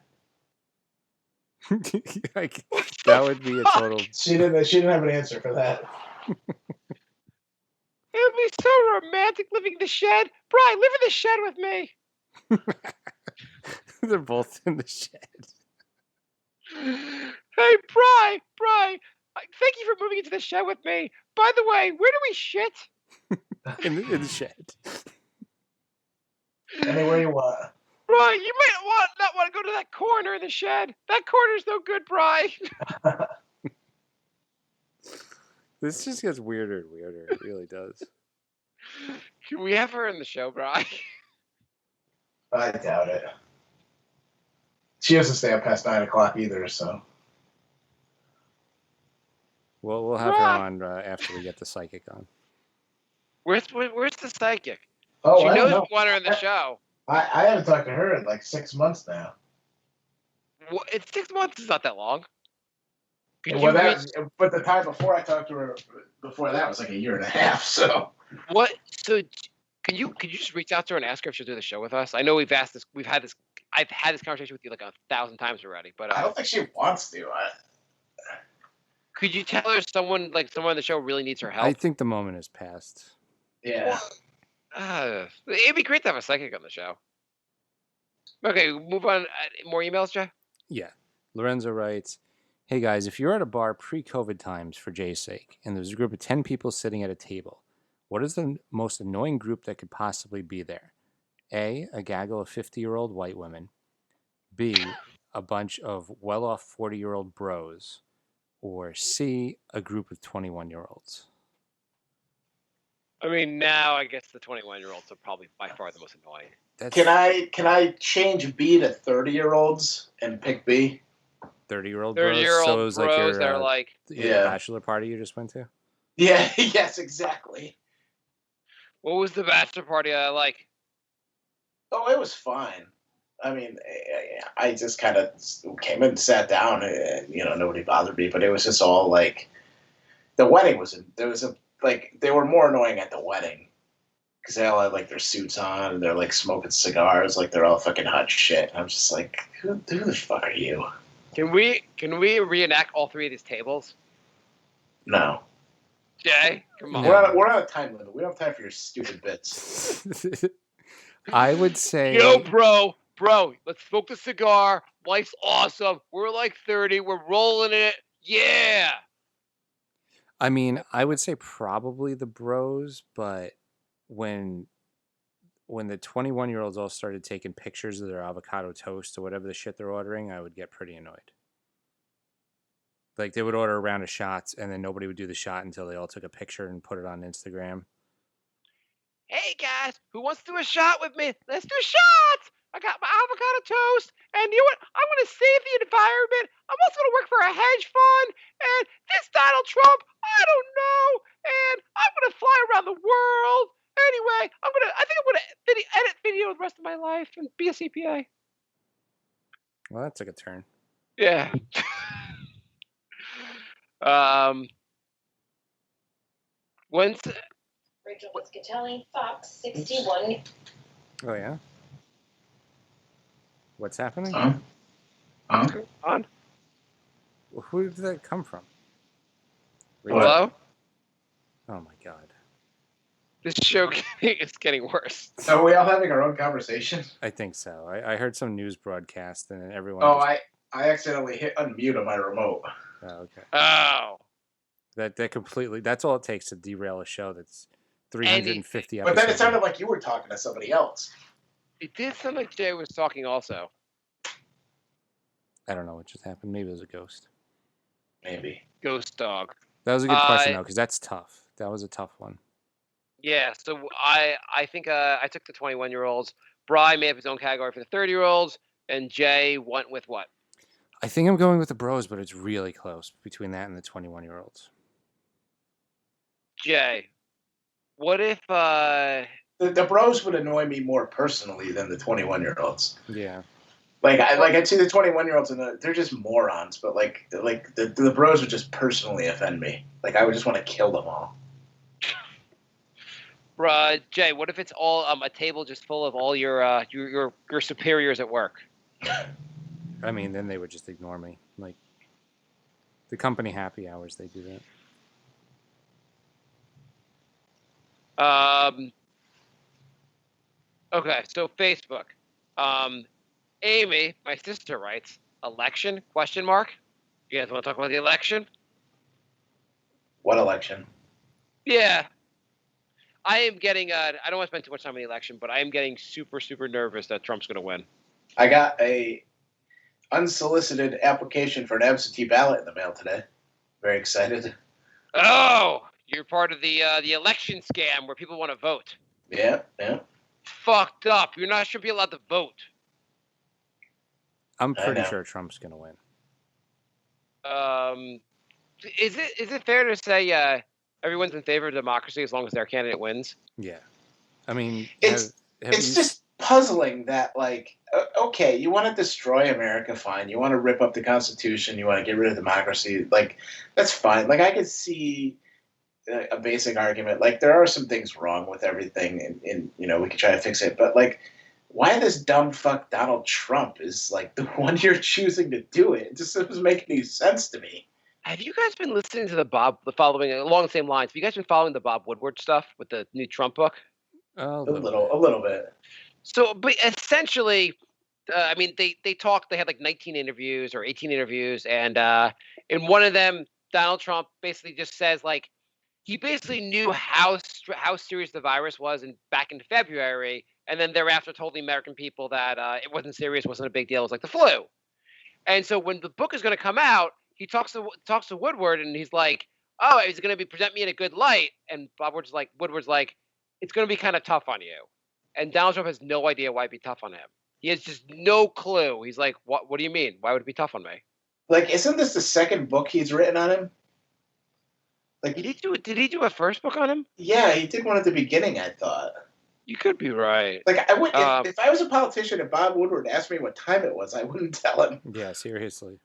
Like, that would be a total. She didn't have an answer for that. It would be so romantic living in the shed. Brian, live in the shed with me. They're both in the shed. Hey, Bri, thank you for moving into the shed with me. By the way, where do we shit? In the shed. Anywhere you want. Bri, you might not want to go to that corner in the shed. That corner's no good, Bri. This just gets weirder and weirder. It really does. Can we have her in the show, Bri? I doubt it. She doesn't stay up past 9 o'clock either, so. Well, we'll have her on after we get the psychic on. Where's the psychic? Oh, She I don't knows know. we want her in the show. I haven't talked to her in like 6 months now. Well, it's 6 months. It's not that long. Could Well, you but the time before I talked to her, before that was like a year and a half. So what? So can you just reach out to her and ask her if she'll do the show with us? I know we've had this. I've had this conversation with you like 1,000 times already, but I don't think she wants to. could you tell her someone on the show really needs her help? I think the moment has passed. Yeah. It'd be great to have a psychic on the show. Okay, move on. More emails, Jay? Yeah. Lorenzo writes, hey guys, if you're at a bar pre-COVID times for Jay's sake, and there's a group of 10 people sitting at a table, what is the most annoying group that could possibly be there? A gaggle of 50-year-old white women. B, a bunch of well-off 40-year-old bros. Or C, a group of 21-year-olds. I mean, now I guess the 21-year-olds are probably by far the most annoying. Can I change B to 30-year-olds and pick B? 30-year-old bros? 30-year-old So it was bros like your, that are like... Yeah. bachelor party you just went to? Yeah, yes, exactly. What was the bachelor party like? Oh, it was fine. I mean, I just kind of came and sat down, and nobody bothered me. But it was just all like, the wedding they were more annoying at the wedding because they all had like their suits on and they're like smoking cigars, like they're all fucking hot shit. And I'm just like, who the fuck are you? Can we reenact all three of these tables? No. Jay, come on. We're on a time limit. We don't have time for your stupid bits. I would say... Yo, bro, let's smoke the cigar. Life's awesome. We're like 30. We're rolling it. Yeah. I mean, I would say probably the bros, but when the 21-year-olds all started taking pictures of their avocado toast or whatever the shit they're ordering, I would get pretty annoyed. Like, they would order a round of shots, and then nobody would do the shot until they all took a picture and put it on Instagram. Hey, guys, who wants to do a shot with me? Let's do shots. I got my avocado toast, and you know what? I want to save the environment. I'm also going to work for a hedge fund, and this Donald Trump, I don't know, and I'm going to fly around the world. Anyway, I think I'm going to edit video the rest of my life and be a CPA. Well, that took a turn. Yeah. When's Rachel Piscatelli, Fox 61. Oh, yeah? What's happening? on? Who did that come from? Hello? Oh, my God. This show is getting worse. Are we all having our own conversation? I think so. I heard some news broadcast, and everyone... I accidentally hit unmute on my remote. Oh, okay. Oh. That completely... That's all it takes to derail a show that's 350 episodes. But then it sounded like you were talking to somebody else. It did sound like Jay was talking also. I don't know what just happened. Maybe it was a ghost. Maybe. Ghost dog. That was a good question, though, because that's tough. That was a tough one. Yeah, so I think I took the 21-year-olds. Bri made up his own category for the 30-year-olds, and Jay went with what? I think I'm going with the bros, but it's really close between that and the 21-year-olds. Jay, what if... The bros would annoy me more personally than the 21-year-olds. Yeah. I'd see the 21-year-olds and they're just morons, but the bros would just personally offend me. Like I would just want to kill them all. Jay, what if it's all a table just full of all your superiors at work? I mean, then they would just ignore me. Like the company happy hours, they do that. Okay, so Facebook. Amy, my sister, writes, election, question mark? You guys want to talk about the election? What election? Yeah. I am getting, I don't want to spend too much time on the election, but I am getting super, super nervous that Trump's going to win. I got a unsolicited application for an absentee ballot in the mail today. Very excited. Oh, you're part of the election scam where people want to vote. Yeah. Fucked up. You're not should be allowed to vote. I'm pretty sure Trump's going to win. Is it fair to say everyone's in favor of democracy as long as their candidate wins? Yeah. I mean, it's just puzzling that, like, okay, you want to destroy America, fine. You want to rip up the Constitution. You want to get rid of democracy. Like, that's fine. Like, I could see a basic argument. Like, there are some things wrong with everything, and we could try to fix it. But, like, why this dumb fuck Donald Trump is, like, the one you're choosing to do it? It just doesn't make any sense to me. Have you guys been listening to the following along the same lines? Have you guys been following the Bob Woodward stuff with the new Trump book? A little bit. So, but essentially, I mean, they talked. They had like 19 interviews or 18 interviews, and in one of them, Donald Trump basically just says like he basically knew how serious the virus was back in February, and then thereafter told the American people that it wasn't serious, wasn't a big deal, it was like the flu. And so when the book is going to come out, he talks to Woodward, and he's like, "Oh, he's going to present me in a good light." And Woodward's like, "It's going to be kind of tough on you." And Donald Trump has no idea why it'd be tough on him. He has just no clue. He's like, "What? What do you mean? Why would it be tough on me?" Like, isn't this the second book he's written on him? Like, did he do a first book on him? Yeah, he did one at the beginning, I thought. You could be right. Like, I would if I was a politician and Bob Woodward asked me what time it was, I wouldn't tell him. Yeah, seriously.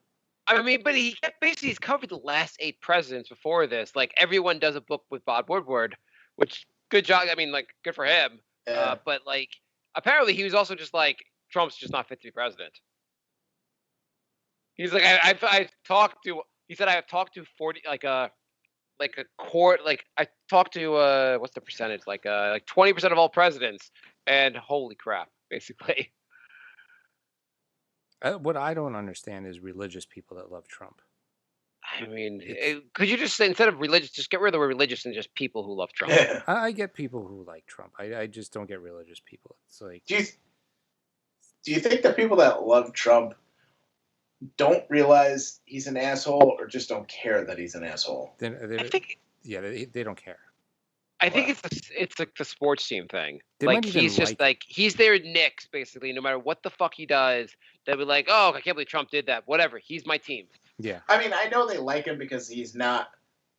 I mean, but he's covered the last 8 presidents before this. Like, everyone does a book with Bob Woodward, which good job. I mean, like, good for him. Yeah. But like, apparently he was also just like, Trump's just not fit to be president. He's like, I've talked to. He said I have talked to 40 like a court, like I talked to what's the percentage, like 20% of all presidents, and holy crap, basically. What I don't understand is religious people that love Trump. I mean, could you just say, instead of religious, just get rid of the word religious and just people who love Trump? Yeah. I get people who like Trump. I just don't get religious people. It's like, do you think the people that love Trump don't realize he's an asshole, or just don't care that he's an asshole? I think, they don't care. I think it's like the sports team thing. They like, he's just like, he's their Knicks, basically. No matter what the fuck he does, they'll be like, "Oh, I can't believe Trump did that." Whatever. He's my team. Yeah. I mean, I know they like him because he's not,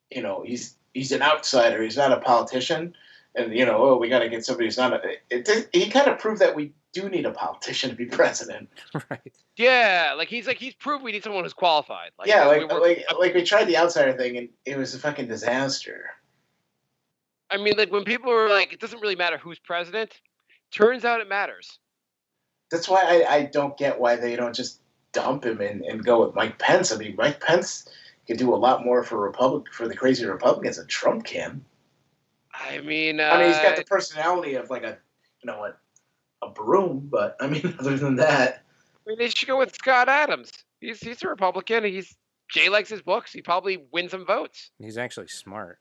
he's an outsider. He's not a politician, and we got to get somebody who's not. He kind of proved that we do need a politician to be president. Right. Yeah, he's proved we need someone who's qualified. Like, yeah, like we tried the outsider thing, and it was a fucking disaster. I mean, like, when people are like, it doesn't really matter who's president, turns out it matters. That's why I don't get why they don't just dump him and go with Mike Pence. I mean, Mike Pence can do a lot more for the crazy Republicans than Trump can. I mean, he's got the personality of like a broom, but I mean, other than that, I mean, they should go with Scott Adams. He's a Republican. Jay likes his books. He probably wins some votes. He's actually smart.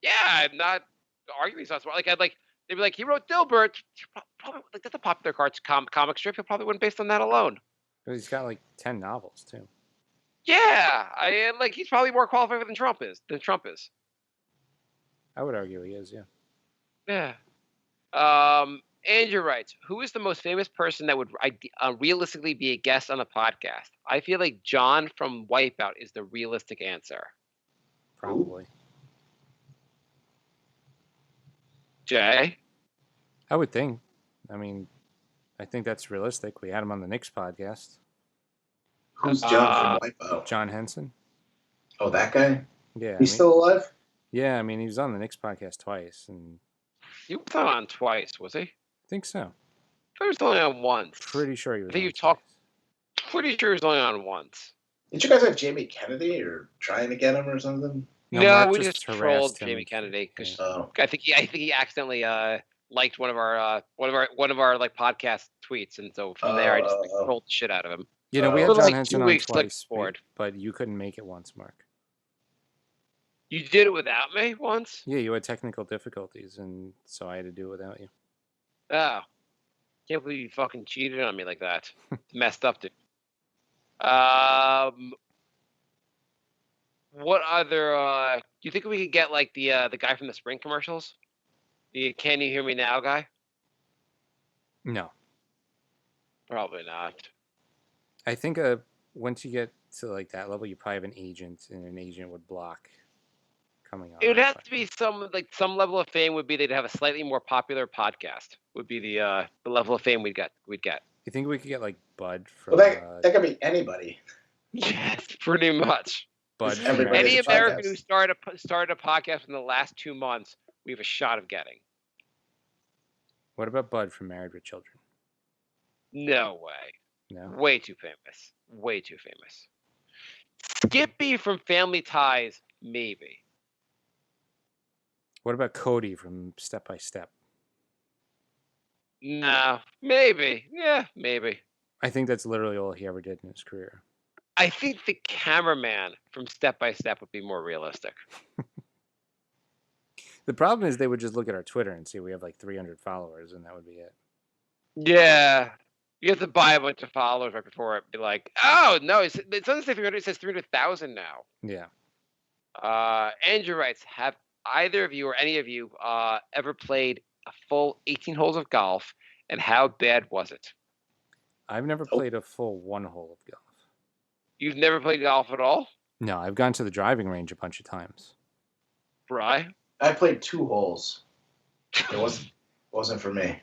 Yeah, I'm not arguing he's not smart. Like, they'd be like, he wrote Dilbert. Probably, like, that's a popular comic strip. He'll probably win based on that alone. He's got like 10 novels too. Yeah, he's probably more qualified than Trump is. I would argue he is. Yeah. Yeah. Andrew writes, who is the most famous person that would realistically be a guest on a podcast? I feel like John from Wipeout is the realistic answer. Probably. Jay? I would think. I mean, I think that's realistic. We had him on the Knicks podcast. Who's John from Wipeout? John Henson. Oh, that guy? Yeah. He's still alive? Yeah, I mean, he was on the Knicks podcast twice. And he was on twice, was he? I think so. I was only on once. Pretty sure he was. I think you talked. Pretty sure it was only on once. Did you guys have Jamie Kennedy or trying to get him or something? No, No, Mark we just just harassed trolled him. Jamie Kennedy because Oh, I think he accidentally liked one of our like podcast tweets, and so from there I just like, trolled the shit out of him. You know, we Oh. had For John like Henson 2 on weeks, like, twice, bored. but you couldn't make it once, Mark. You did it without me once? Yeah, you had technical difficulties, and so I had to do it without you. Oh. Can't believe you fucking cheated on me like that. It's messed up, dude. What other do you think we could get like the guy from the Sprint commercials? The Can You Hear Me Now guy? No. Probably not. I think once you get to like that level, you probably have an agent, and an agent would block coming on. It would have to be some level of fame would be they'd have a slightly more popular podcast. Would be the level of fame we'd get. You think we could get like Bud from well, that could be anybody. Yes, pretty much. Bud from Everybody Married Any with has a American Children? who started a podcast in the last 2 months, we have a shot of getting. What about Bud from Married with Children? No way. No. Way too famous. Way too famous. Skippy from Family Ties, maybe. What about Cody from Step by Step? No, maybe. Yeah, maybe. I think that's literally all he ever did in his career. I think the cameraman from Step by Step would be more realistic. The problem is they would just look at our Twitter and see we have like 300 followers, and that would be it. Yeah. You have to buy a bunch of followers right before it. Be like, oh, no, it doesn't say 300, it says 300,000 now. Yeah. Andrew writes, have either of you or any of you ever played a full 18 holes of golf, and how bad was it? I've never played a full one hole of golf. You've never played golf at all? No, I've gone to the driving range a bunch of times. Bri? I played 2 holes. It wasn't for me.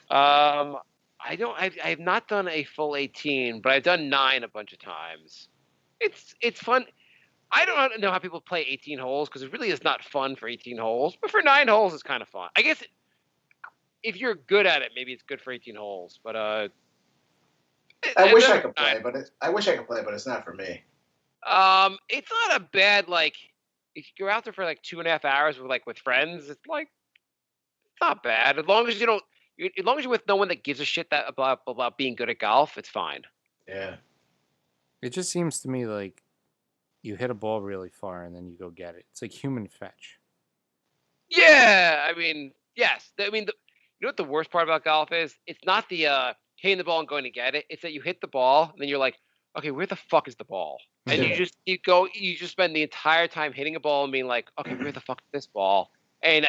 I've not done a full 18, but I've done 9 a bunch of times. It's fun. I don't know how people play 18 holes because it really is not fun for 18 holes, but for 9 holes it's kind of fun. I guess if you're good at it, maybe it's good for 18 holes. But I wish I could play, but it's not for me. It's not a bad like if you go out there for like 2.5 hours with friends, it's like it's not bad as long as you don't. As long as you're with no one that gives a shit about being good at golf, it's fine. Yeah. It just seems to me like you hit a ball really far and then you go get it. It's like human fetch. Yeah, I mean, yes. You know what the worst part about golf is? It's not the hitting the ball and going to get it. It's that you hit the ball and then you're like, okay, where the fuck is the ball? And you just spend the entire time hitting a ball and being like, okay, where the fuck is this ball? And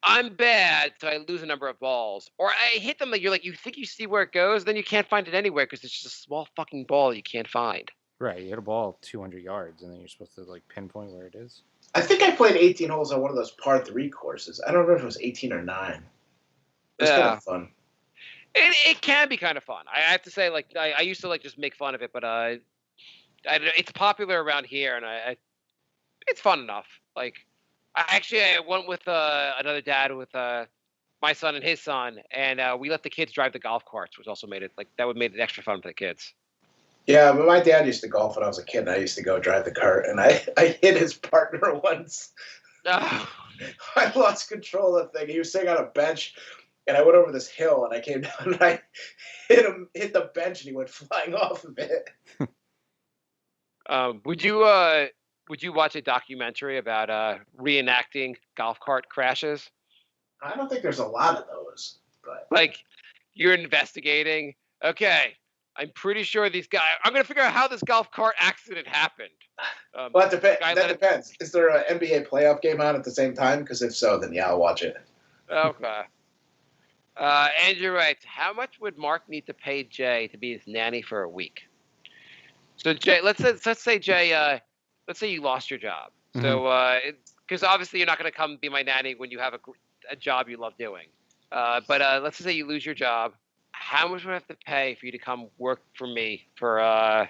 I'm bad, so I lose a number of balls. Or I hit them you think you see where it goes, then you can't find it anywhere because it's just a small fucking ball you can't find. Right, you hit a ball 200 yards and then you're supposed to like pinpoint where it is. I think I played 18 holes on one of those par 3 courses. I don't remember if it was 18 or 9. It was kind of fun. It can be kind of fun. I have to say, I used to just make fun of it, but it's popular around here, and it's fun enough. I went with another dad with my son and his son, and we let the kids drive the golf carts, which also made it made it extra fun for the kids. Yeah, but my dad used to golf when I was a kid, and I used to go drive the cart, and I hit his partner once. Oh. I lost control of the thing. He was sitting on a bench, and I went over this hill, and I came down, and I hit the bench, and he went flying off of it. Would you watch a documentary about reenacting golf cart crashes? I don't think there's a lot of those, but you're investigating. Okay, I'm pretty sure these guys. I'm gonna figure out how this golf cart accident happened. Well, that depends. Is there an NBA playoff game on at the same time? Because if so, then yeah, I'll watch it. Okay. Andrew writes, how much would Marc need to pay Jay to be his nanny for a week? So Jay, let's say Jay, let's say you lost your job. Mm-hmm. So because obviously you're not going to come be my nanny when you have a job you love doing. But let's say you lose your job. How much would I have to pay for you to come work for me for a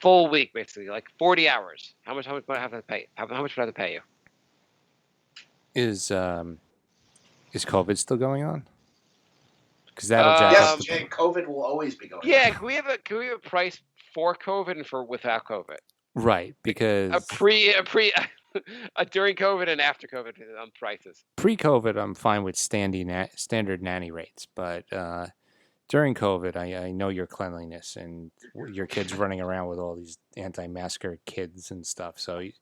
full week, basically, 40 hours? How much would I have to pay? How much would I have to pay you? Is COVID still going on? because that'll jack Yes, up the Jay, COVID will always be going Yeah, up. can we have a price for COVID and for without COVID? right, A because during COVID and after COVID prices. pre-COVID, I'm fine with standard nanny rates, but during COVID, I know your cleanliness and your kids running around with all these anti-masker kids and stuff, so you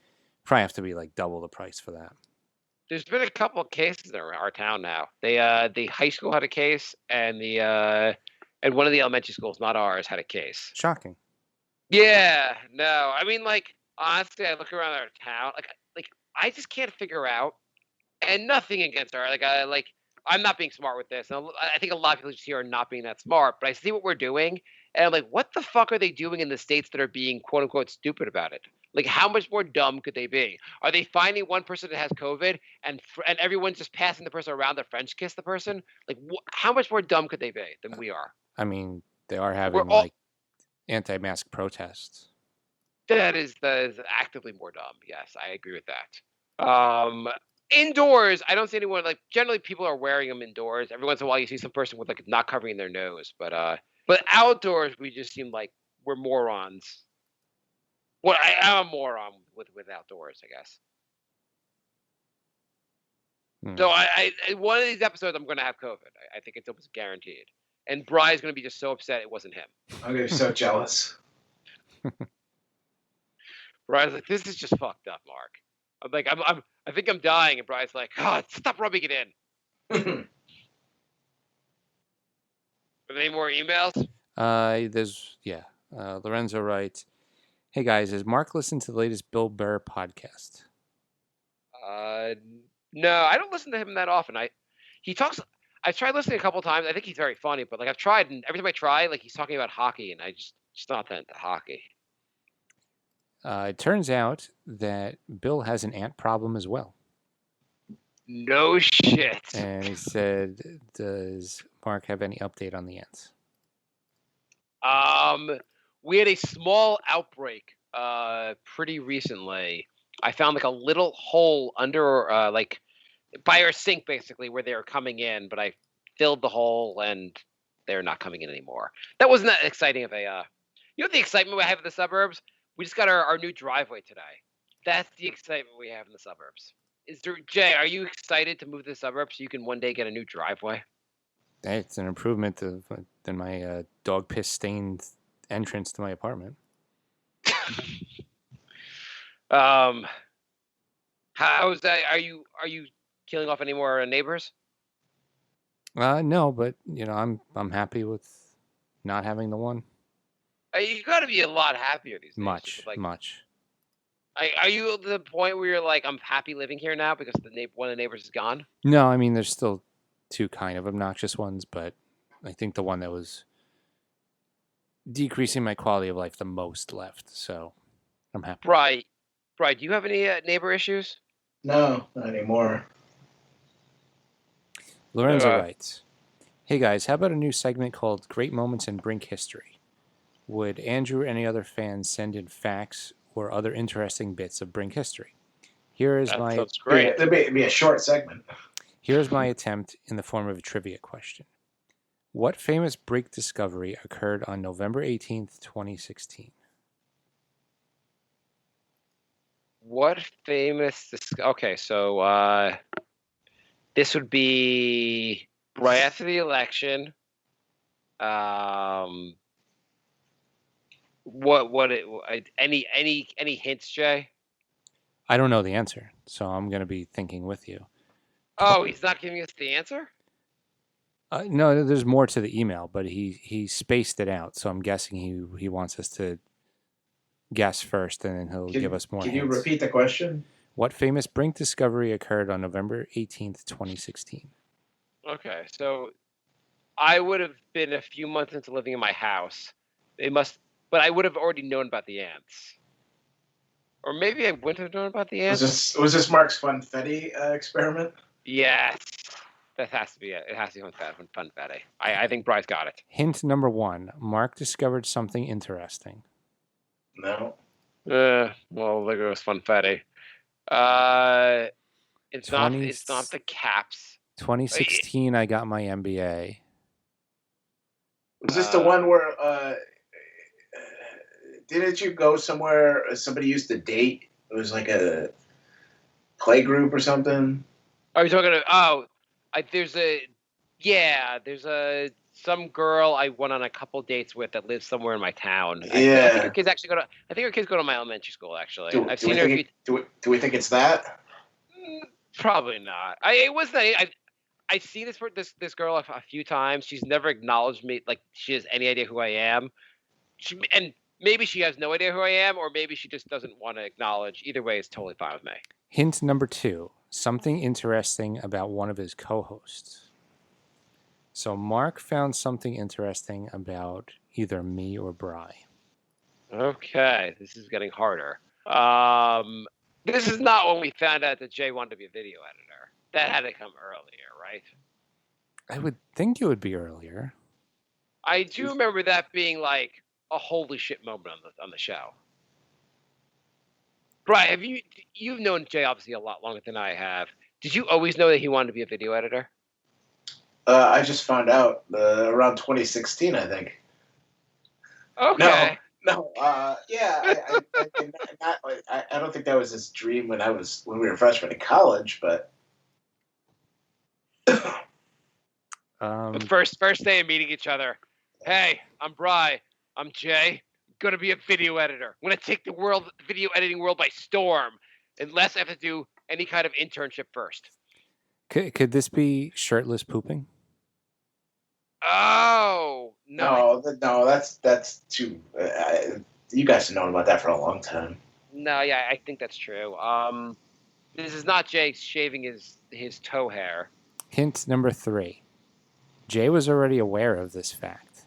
probably have to be like double the price for that. There's been a couple of cases in our town now. The high school had a case, and and one of the elementary schools, not ours, had a case. Shocking. Yeah, no, I mean, like, honestly, I look around our town, like I just can't figure out, and nothing against her. I'm not being smart with this, and I think a lot of people just here are not being that smart. But I see what we're doing, and I'm like, what the fuck are they doing in the states that are being quote unquote stupid about it? Like, how much more dumb could they be? Are they finding one person that has COVID, and everyone's just passing the person around to French kiss the person? Like, how much more dumb could they be than we are? I mean, they are having We're all like anti-mask protests. that is actively more dumb. Yes, I agree with that. Indoors, I don't see anyone like. Generally, people are wearing them indoors. Every once in a while, you see some person with like not covering their nose, but outdoors, we just seem like we're morons. Well, I'm a moron with outdoors, I guess. So I one of these episodes, I'm going to have COVID. I think it's almost guaranteed. And Bry's going to be just so upset it wasn't him. I'm gonna be so jealous. Bry's like, this is just fucked up, Mark. I'm like, I think I'm dying, and Bry's like, God, stop rubbing it in. Are there any more emails? Lorenzo writes, "Hey guys, has Mark listened to the latest Bill Burr podcast?" No, I don't listen to him that often. He talks. I've tried listening a couple of times. I think he's very funny, but like I've tried, and every time I try, like he's talking about hockey, and I just not that into hockey. It turns out that Bill has an ant problem as well. No shit. And he said, "Does Mark have any update on the ants?" We had a small outbreak pretty recently. I found like a little hole under like by our sink basically where they were coming in, but I filled the hole and they're not coming in anymore. That wasn't that exciting of a the excitement we have in the suburbs? We just got our new driveway today. That's the excitement we have in the suburbs. Jay, are you excited to move to the suburbs so you can one day get a new driveway? Hey, it's an improvement than my dog piss stained entrance to my apartment. How's that? Are you killing off any more neighbors? No, but I'm happy with not having the one. You got to be a lot happier these days. Much. Are you at the point where you're like, I'm happy living here now because one of the neighbors is gone? No, I mean there's still two kind of obnoxious ones, but I think the one that was decreasing my quality of life the most left, so I'm happy. Right. Do you have any neighbor issues? No, not anymore. Lorenzo writes, "Hey guys, how about a new segment called Great Moments in Brink History? Would Andrew or any other fans send in facts or other interesting bits of Brink history? Sounds great. It'd be a short segment. Here's my attempt in the form of a trivia question. What famous Brink discovery occurred on November 18th, 2016? What famous... Okay, so this would be right after the election. Any hints, Jay? I don't know the answer, so I'm going to be thinking with you. Oh, he's not giving us the answer? No, there's more to the email, but he spaced it out, so I'm guessing he wants us to guess first, and then he'll give us more hints. Can you repeat the question? What famous Brink discovery occurred on November 18th, 2016? Okay, so I would have been a few months into living in my house. But I would have already known about the ants. Or maybe I wouldn't have known about the ants. Was this Mark's funfetti experiment? Yes. That has to be it. It has to be funfetti. I think Bryce got it. Hint number 1. Mark discovered something interesting. No. Well, there goes funfetti. It's not the caps. 2016, I got my MBA. Was this the one where didn't you go somewhere somebody used to date? It was like a play group or something. Are you talking about? There's some girl I went on a couple dates with that lives somewhere in my town. I think her kids actually go to. I think her kids go to my elementary school. Actually, I've seen her. Do we think it's that? Probably not. I've seen this girl a few times. She's never acknowledged me, like she has any idea who I am. And maybe she has no idea who I am, or maybe she just doesn't want to acknowledge. Either way, it's totally fine with me. Hint number 2, something interesting about one of his co-hosts. So Mark found something interesting about either me or Bry. Okay, this is getting harder. This is not when we found out that Jay wanted to be a video editor. That had to come earlier, right? I would think it would be earlier. I do remember that being like a holy shit moment on the show. Brian, you've known Jay obviously a lot longer than I have. Did you always know that he wanted to be a video editor? I just found out around 2016, I think. Okay. No. Yeah. I don't think that was his dream when we were freshmen in college, but. The first day of meeting each other. Hey, I'm Bry. I'm Jay. I'm gonna be a video editor. I'm gonna take the video editing world by storm, unless I have to do any kind of internship first. Could this be shirtless pooping? Oh no! No, that's too. You guys have known about that for a long time. No, yeah, I think that's true. This is not Jay shaving his toe hair. Hint number 3. Jay was already aware of this fact.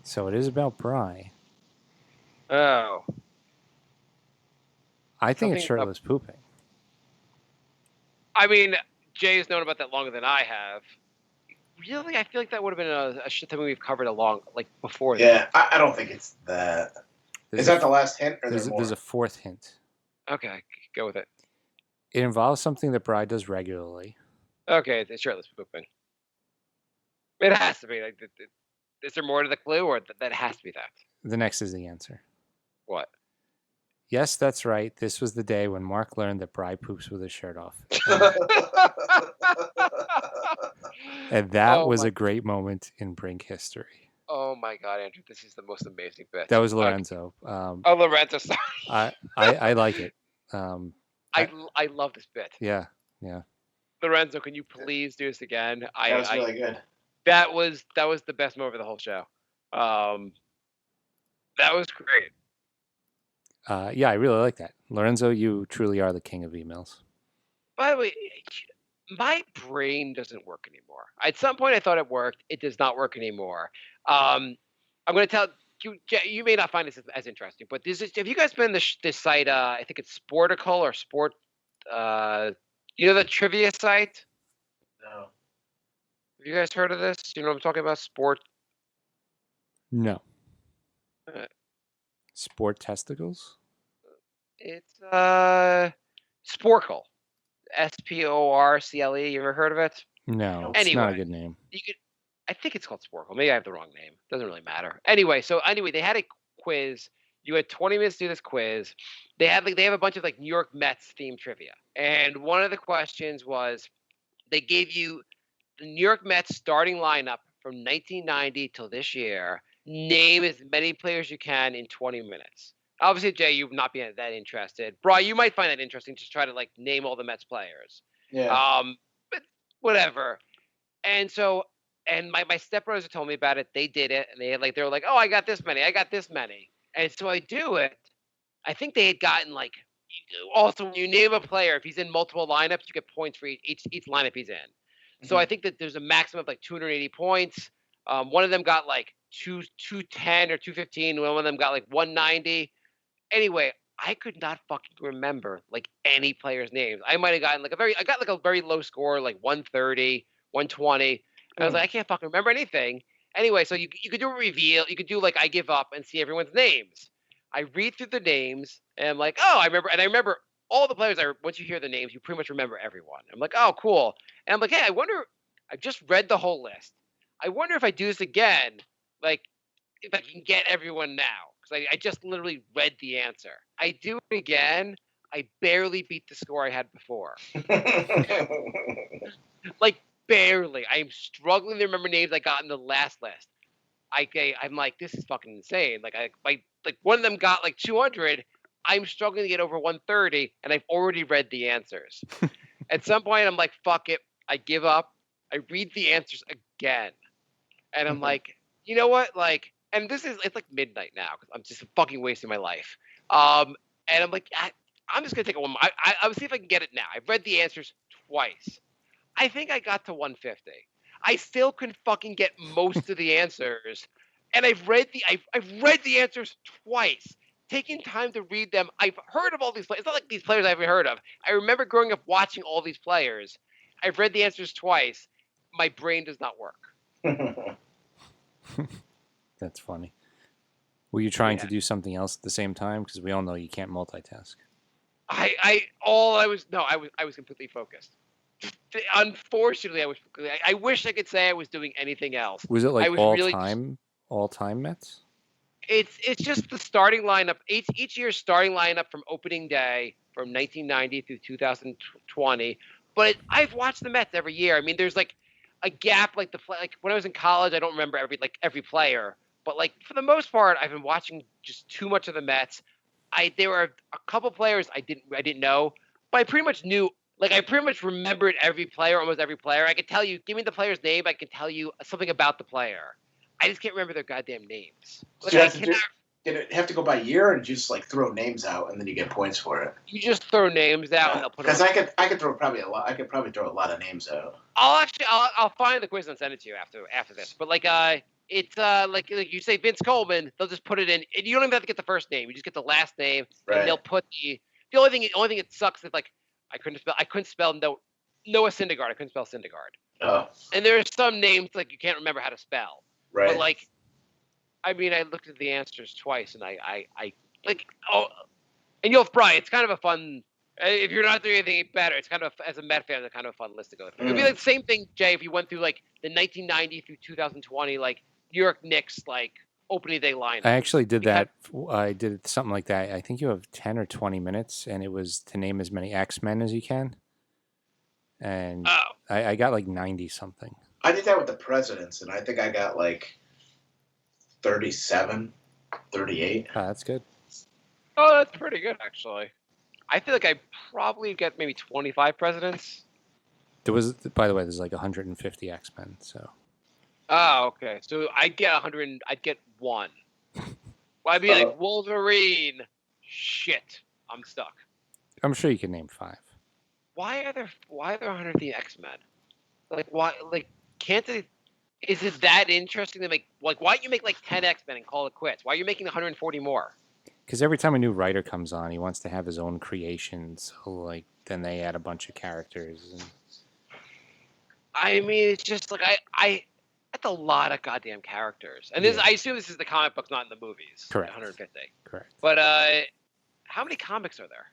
So it is about Bry. Oh. I think it's shirtless pooping. I mean, Jay has known about that longer than I have. Really? I feel like that would have been a shit that we've covered before. Yeah, I don't think it's that. Is that the last hint, or there's a 4th hint. Okay, go with it. It involves something that Bry does regularly. Okay, it's shirtless pooping. It has to be. Is there more to the clue, or that has to be that? The next is the answer. What? Yes, that's right. This was the day when Mark learned that Bry poops with his shirt off. And that was a great moment in Brink history. Oh my God, Andrew, this is the most amazing bit. That was Lorenzo. Lorenzo, sorry. I like it. I love this bit. Yeah. Lorenzo, can you please do this again? That was really good. That was the best moment of the whole show. That was great. Yeah, I really like that. Lorenzo, you truly are the king of emails. By the way, my brain doesn't work anymore. At some point, I thought it worked. It does not work anymore. I'm going to tell you. You may not find this as interesting, but have you guys been this site? I think it's Sporticle or Sport. You know the trivia site? No. Have you guys heard of this? You know what I'm talking about? Sport. No. Sport testicles? It's Sporkle. Sporcle. You ever heard of it? No, it's not a good name. I think it's called Sporkle. Maybe I have the wrong name. Doesn't really matter. Anyway, they had a quiz. You had 20 minutes to do this quiz. They have a bunch of New York Mets themed trivia. And one of the questions was they gave you the New York Mets starting lineup from 1990 till this year. Name as many players you can in 20 minutes. Obviously, Jay, you would not be that interested. Bri, you might find that interesting. Just try to name all the Mets players. Yeah. But whatever. And so, my stepbrothers have told me about it. They did it, and they were like, "Oh, I got this many. I got this many." And so I do it. I think they had gotten also when you name a player, if he's in multiple lineups, you get points for each lineup he's in. Mm-hmm. So I think that there's a maximum of 280 points. One of them got 210 or 215. One of them got 190. Anyway, I could not fucking remember any player's names. I might have gotten a very low score, 130, 120. And I was like, I can't fucking remember anything. Anyway, so you could do a reveal. You could do I give up and see everyone's names. I read through the names and I'm like, oh, I remember. And I remember all the players. Once you hear the names, you pretty much remember everyone. I'm like, oh, cool. And I'm like, hey, I wonder. I just read the whole list. I wonder if I do this again, Like, if I can get everyone now, because I just literally read the answer. I do it again. I barely beat the score I had before. Like, barely. I am struggling to remember names I got in the last list. I'm like, this is fucking insane. Like one of them got like 200. I'm struggling to get over 130, and I've already read the answers. At some point, I'm like, fuck it. I give up. I read the answers again. And I'm like, you know what? Like, and it's like midnight now because I'm just fucking wasting my life. And I'm like, I'm just going to take one more. I'll see if I can get it now. I've read the answers twice. I think I got to 150. I still couldn't fucking get most of the answers. And I've read the answers twice. Taking time to read them. I've heard of all these players. It's not like these players I haven't heard of. I remember growing up watching all these players. I've read the answers twice. My brain does not work. That's funny. Were you trying to do something else at the same time? Because we all know you can't multitask. I was completely focused. Unfortunately, I wish I could say I was doing anything else. Was it like all-time Mets? It's just the starting lineup. Each year's starting lineup from opening day from 1990 through 2020. But I've watched the Mets every year. I mean, there's like a gap. Like when I was in college, I don't remember every player. But like for the most part, I've been watching just too much of the Mets. There were a couple players I didn't know, but I pretty much knew. Like I pretty much remembered every player, almost every player. I could tell you, give me the player's name, I can tell you something about the player. I just can't remember their goddamn names. Like, did it have to go by year, or did you just like throw names out and then you get points for it? You just throw names out and they'll put. Because I could throw probably a lot. I could probably throw a lot of names out. I'll find the quiz and send it to you after this. But it's like you say Vince Coleman, they'll just put it in. And you don't even have to get the first name. You just get the last name, right. And they'll put the only thing that sucks is like I couldn't spell Noah Syndergaard. I couldn't spell Syndergaard. Oh. And there's some names like you can't remember how to spell. Right. But like, I mean, I looked at the answers twice, and I and you'll probably it's kind of a fun. If you're not doing anything better, it's kind of as a Met fan, it's kind of a fun list to go through. It'd be like the same thing, Jay, if you went through like the 1990 through 2020, like New York Knicks, like opening day lineup. I actually did that. I did something like that. I think you have 10 or 20 minutes, and it was to name as many X-Men as you can. And I got like 90 something. I did that with the presidents, and I think I got like 37, 38. Oh, that's good. Oh, that's pretty good, actually. I feel like I probably get maybe 25 presidents. There was, by the way, there's like 150 X-Men, so. Oh, okay. So I get 100. I'd get one. Well, I'd be like Wolverine. Shit, I'm stuck. I'm sure you can name 5. Why are there 150 X-Men? Like why? Like can't they? Is it that interesting to make? Like why don't you make like 10 X-Men and call it quits? Why are you making 140 more? Because every time a new writer comes on, he wants to have his own creations. So, like, then they add a bunch of characters. And... I mean, it's just like that's a lot of goddamn characters. And this, I assume this is the comic books, not in the movies. Correct. 150. Correct. But how many comics are there?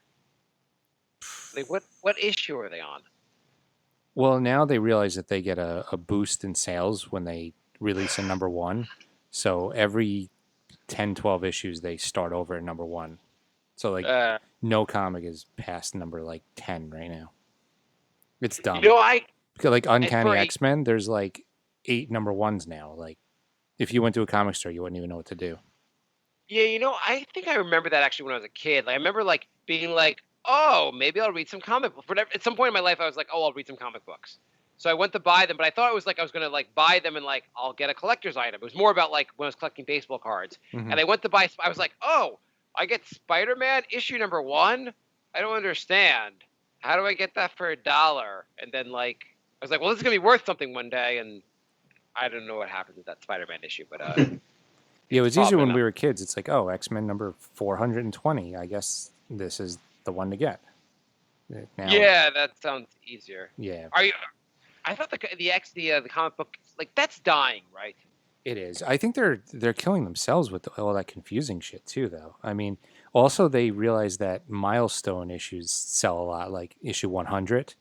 Like, what issue are they on? Well, now they realize that they get a boost in sales when they release a number 1. So every 10, 12 issues, they start over at number 1. So, like, no comic is past number, like, 10 right now. It's dumb. You know, because, like, Uncanny X-Men, there's, like, 8 number 1s now. Like, if you went to a comic store, you wouldn't even know what to do. Yeah, you know, I think I remember that actually when I was a kid. Like, I remember, like, being like, oh, maybe I'll read some comic books. At some point in my life, I was like, oh, I'll read some comic books. So I went to buy them, but I thought it was like I was going to like buy them and like I'll get a collector's item. It was more about like when I was collecting baseball cards. Mm-hmm. And I went to buy, I was like, oh, I get Spider-Man issue number 1? I don't understand. How do I get that for $1? And then like, I was like, well, this is going to be worth something one day. And I don't know what happened with that Spider-Man issue, but yeah, it was easier when we were kids. It's like, oh, X-Men number 420. I guess this is the one to get. Now, yeah, that sounds easier. Yeah. Are you? I thought the comic book, like, that's dying, right? It is. I think they're killing themselves with all that confusing shit too, though. I mean, also they realize that milestone issues sell a lot, like issue 100.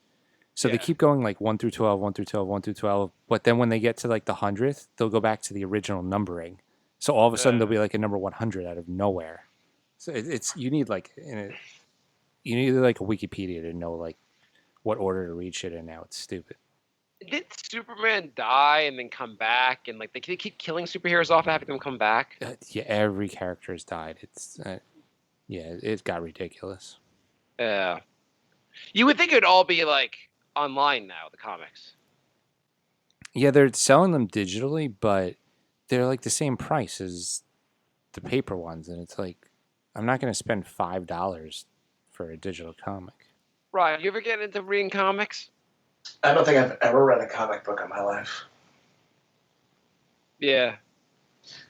So they Yeah. keep going like 1 through 12, 1 through 12, 1 through 12. But then when they get to like the 100th, they'll go back to the original numbering. So all of a sudden there'll be like a number 100 out of nowhere. So it's you need like you need like a Wikipedia to know like what order to read shit in now. It's stupid. Did Superman die and then come back? And like they keep killing superheroes off and having them come back? Yeah, every character has died. It's yeah, it got ridiculous. Yeah. You would think it would all be like online now, the comics. Yeah, they're selling them digitally, but they're like the same price as the paper ones, and it's like I'm not going to spend $5 for a digital comic. Right. You ever get into reading comics? I don't think I've ever read a comic book in my life. Yeah.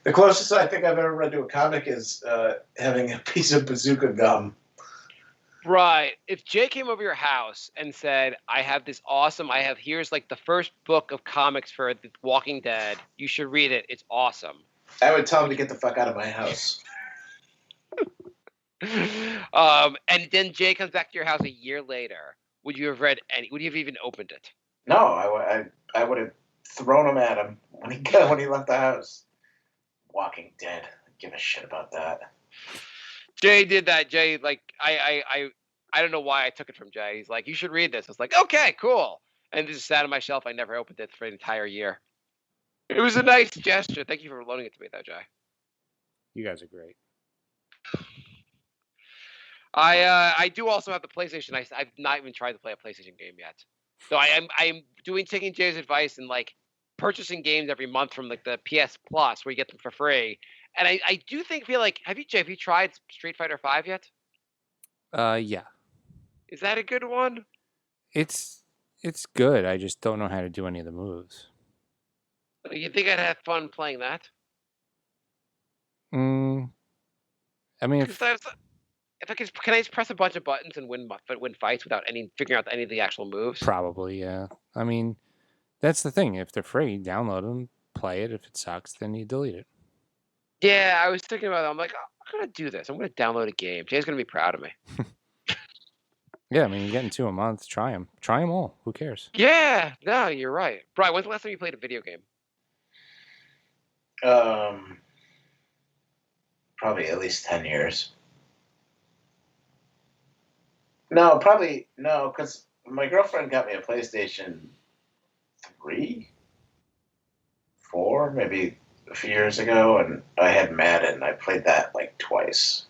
The closest I think I've ever read to a comic is having a piece of bazooka gum. Right. If Jay came over your house and said, here's like the first book of comics for The Walking Dead. You should read it. It's awesome. I would tell him to get the fuck out of my house. And then Jay comes back to your house a year later. Would you have even opened it? No, I would have thrown him at him when he left the house. Walking Dead. I give a shit about that. Jay did that. Jay, like, I don't know why I took it from Jay. He's like, you should read this. I was like, okay, cool. And it just sat on my shelf. I never opened it for an entire year. It was a nice gesture. Thank you for loaning it to me, though, Jay. You guys are great. I do also have the PlayStation. I've not even tried to play a PlayStation game yet. So I'm taking Jay's advice and like purchasing games every month from like the PS Plus where you get them for free. And I do feel like have you tried Street Fighter V yet? Yeah. Is that a good one? It's good. I just don't know how to do any of the moves. You think I'd have fun playing that? I mean, Can I just press a bunch of buttons and win fights without figuring out any of the actual moves? probably, yeah. I mean, that's the thing. If they're free, download them, play it. If it sucks, then you delete it. Yeah, I was thinking about it. I'm like, I'm gonna do this. I'm gonna download a game. Jay's gonna be proud of me. Yeah, I mean, you're getting 2 a month. Try them. Try them all. Who cares? Yeah, no, you're right. Brian, when's the last time you played a video game? Probably at least 10 years. No, probably no, because my girlfriend got me a PlayStation 3, 4, maybe a few years ago, and I had Madden. I played that like twice.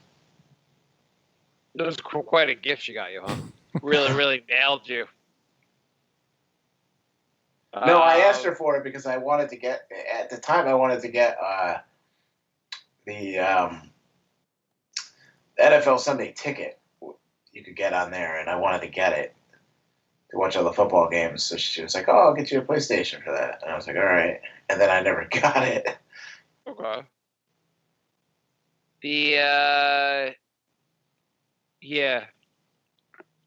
It was quite a gift she got you, huh? Really, really nailed you. No, I asked her for it because I wanted to get, at the time, I wanted to get the NFL Sunday ticket you could get on there, and I wanted to get it to watch all the football games. So she was like, "Oh, I'll get you a PlayStation for that." And I was like, "All right." And then I never got it. Okay. Yeah.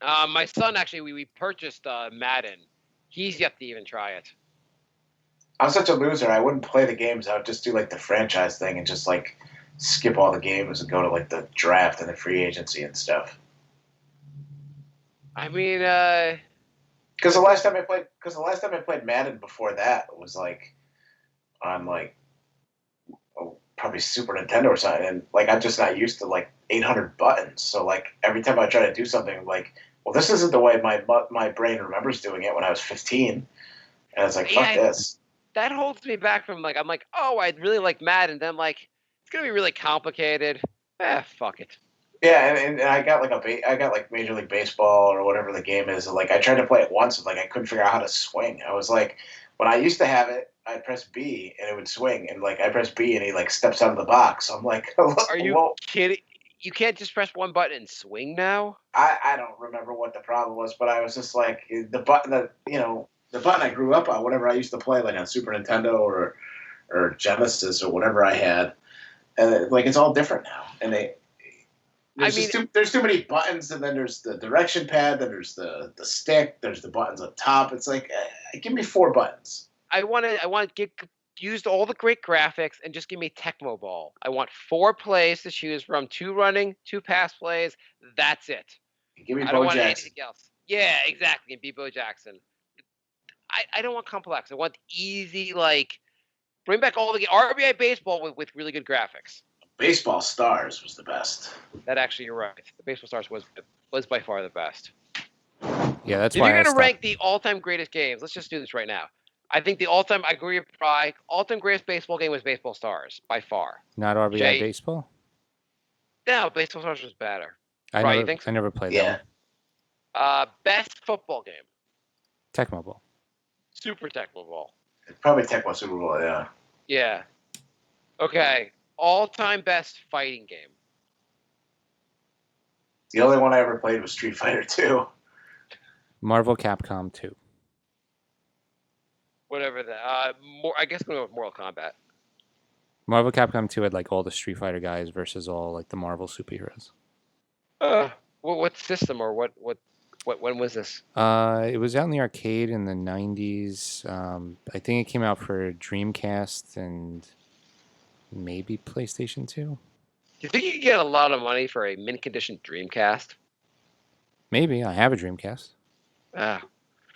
My son actually, we purchased Madden. He's yet to even try it. I'm such a loser. I wouldn't play the games. I would just do like the franchise thing and just like skip all the games and go to like the draft and the free agency and stuff. I mean, Because the last time I played Madden before that was like on like probably Super Nintendo or something, and like I'm just not used to like 800 buttons. So like every time I try to do something, I'm like, well, this isn't the way my brain remembers doing it when I was 15, and I was like, fuck this. That holds me back from like, I'm like, oh, I'd really like Madden. Then I'm like, it's gonna be really complicated. Fuck it. Yeah, and I got like Major League Baseball or whatever the game is. And like I tried to play it once, and like I couldn't figure out how to swing. I was like, when I used to have it, I'd press B and it would swing, and like I press B and he like steps out of the box. I'm like, are you kidding? You can't just press one button and swing now? I don't remember what the problem was, but I was just like the button I grew up on, whatever I used to play like on Super Nintendo or Genesis or whatever I had, and like it's all different now, and there's too many buttons, and then there's the direction pad, then there's the stick, there's the buttons up top. It's like, give me 4 buttons. I want to get used all the great graphics and just give me Tecmo Ball. I want 4 plays to choose from: 2 running, 2 pass plays. That's it. Give me I don't Bo want Jackson. anything else. Yeah, exactly. And beat Bo Jackson. I don't want complex. I want easy, like, bring back all the RBI baseball with really good graphics. Baseball Stars was the best. That actually, you're right. The Baseball Stars was by far the best. Yeah, that's If why you're I gonna stopped. rank the all-time greatest games, let's just do this right now. I think the all-time, I agree with Pry, all-time greatest baseball game was Baseball Stars by far. Not RBI Jay? baseball. No, Baseball Stars was better. I Right, you never, think so? I never played Yeah. that one. Best football game, Tecmo Bowl. Super Tecmo Bowl. Probably Tecmo Super Bowl, yeah. Yeah. Okay. All-time best fighting game. The only one I ever played was Street Fighter 2. Marvel Capcom 2. Whatever that. I guess going with Mortal Kombat. Marvel Capcom 2 had like all the Street Fighter guys versus all like the Marvel superheroes. What system or what when was this? It was out in the arcade in the 90s. I think it came out for Dreamcast and maybe PlayStation 2. Do you think you could get a lot of money for a mint condition Dreamcast? Maybe. I have a Dreamcast. Ah.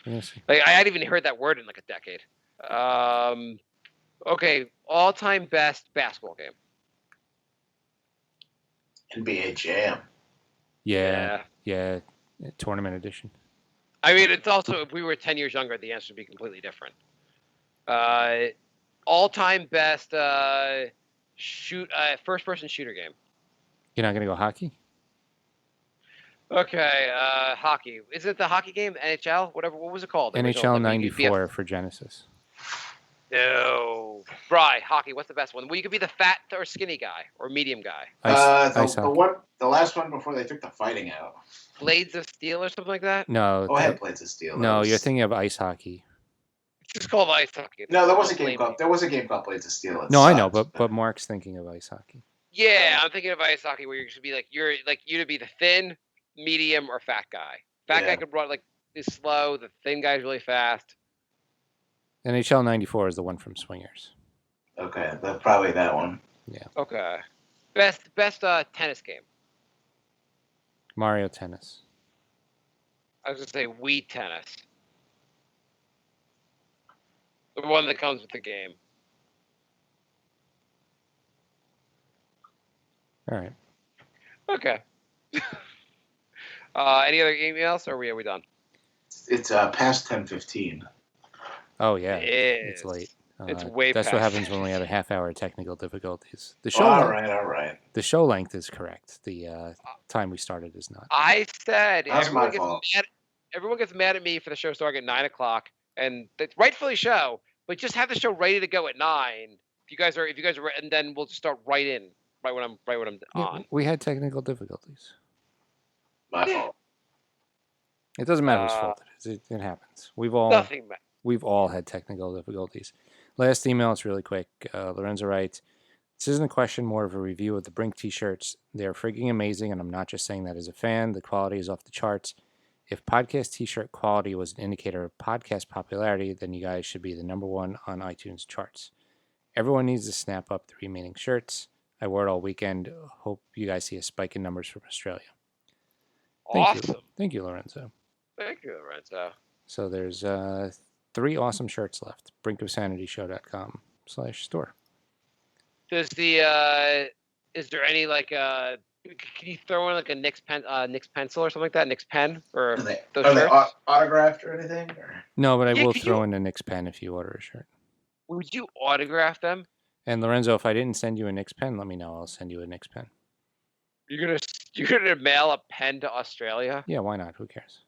Yes. Like I hadn't even heard that word in like a decade. Okay, all-time best basketball game. NBA Jam. Yeah. Tournament edition. I mean, it's also if we were 10 years younger, the answer would be completely different. All-time best first-person shooter game. You're not gonna go hockey? Okay, hockey. Is it the hockey game? NHL? Whatever. What was it called? The original, NHL like, you could be a- 94 for Genesis. No. Bri, hockey. What's the best one? Where you could be the fat or skinny guy or medium guy. Ice hockey. The last one before they took the fighting out. Blades of Steel or something like that? No. Oh, I had Blades of Steel. No, you're thinking of ice hockey. It's just called ice hockey. No, there was a game called Blades of Steel. No, I know, but Mark's thinking of ice hockey. Yeah, I'm thinking of ice hockey where you should be like you're to be the thin, medium, or fat guy. Fat guy could run like is slow. The thin guy's really fast. NHL 94 is the one from Swingers. Okay, probably that one. Yeah. Okay. Best tennis game. Mario Tennis. I was gonna say Wii Tennis. The one that comes with the game. All right. Okay. Any other emails, or are we done? It's past 10:15. Oh yeah, It it's is. late. It's way That's past. what happens when we have a half-hour technical difficulties. The show. All right. The show length is correct. The time we started is not. I said That's my fault. Everyone gets mad at me for the show starting at 9 o'clock, and that's rightfully so. But just have the show ready to go at 9. If you guys are, and then we'll just start right when I'm Yeah, on. we had technical difficulties. My fault. It doesn't matter whose fault it is. It happens. We've all had technical difficulties. Last email, it's really quick. Lorenzo writes, "This isn't a question, more of a review of the Brink t-shirts. They're freaking amazing, and I'm not just saying that as a fan. The quality is off the charts. If podcast t-shirt quality was an indicator of podcast popularity, then you guys should be the number one on iTunes charts. Everyone needs to snap up the remaining shirts. I wore it all weekend. Hope you guys see a spike in numbers from Australia." Awesome. Thank you, Lorenzo. Thank you, Lorenzo. So there's 3 awesome shirts left. brinkofsanityshow.com/store. Does the is there any like can you throw in like a Nick's pencil or something like that? Nick's pen or Are they those shirts? autographed or anything? Or? No, but I Yeah, will could throw you- in a Knicks pen if you order a shirt. Would you autograph them? And Lorenzo, if I didn't send you a Knicks pen, let me know. I'll send you a Knicks pen. You're gonna mail a pen to Australia? Yeah, why not? Who cares?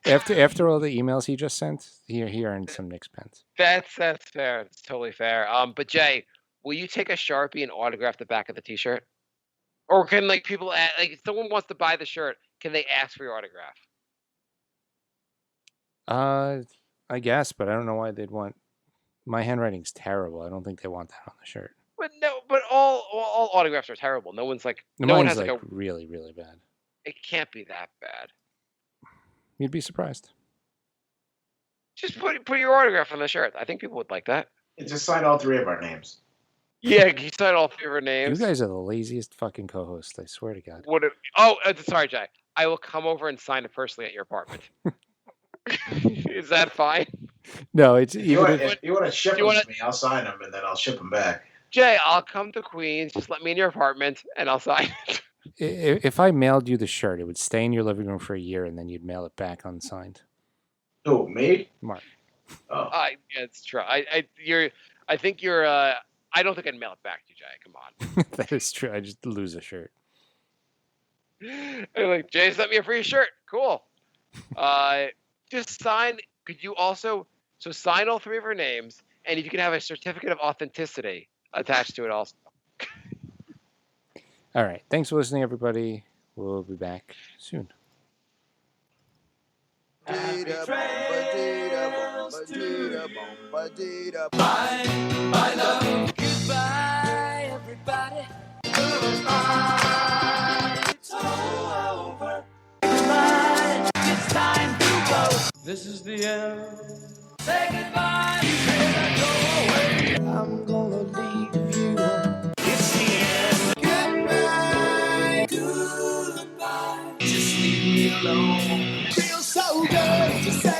After all the emails he just sent, he earned some Knicks pens. That's fair. It's totally fair. But Jay, will you take a Sharpie and autograph the back of the T-shirt? Or can like people like if someone wants to buy the shirt, can they ask for your autograph? I guess, but I don't know why they'd want. My handwriting's terrible. I don't think they want that on the shirt. But no, but all autographs are terrible. No one's like no Mine's one has like like a. really, really bad. It can't be that bad. You'd be surprised. Just put your autograph on the shirt. I think people would like that. Just sign all 3 of our names. Yeah, you sign all 3 of our names. You guys are the laziest fucking co-hosts. I swear to God. Sorry, Jay. I will come over and sign it personally at your apartment. Is that fine? No, it's If you even want, if, if you want to ship you them wanna- to me, I'll sign them and then I'll ship them back. Jay, I'll come to Queens. Just let me in your apartment and I'll sign it. if I mailed you the shirt, it would stay in your living room for a year, and then you'd mail it back unsigned. Who, me? Mark. Oh. Yeah, it's true. I think you're. I don't think I'd mail it back to you, Jay. Come on. That is true. I just lose a shirt. I'm like, Jay sent me a free shirt. Cool. Just sign. Could you also sign all three of her names, and if you can have a certificate of authenticity attached to it also. All right. Thanks for listening, everybody. We'll be back soon. Goodbye, everybody. Goodbye. It's over. Goodbye. It's time to go. This is the end. Say goodbye. You better go away. I'm gonna leave you. It's the end. Goodbye. Goodbye. Just leave me alone. Feels so good to say.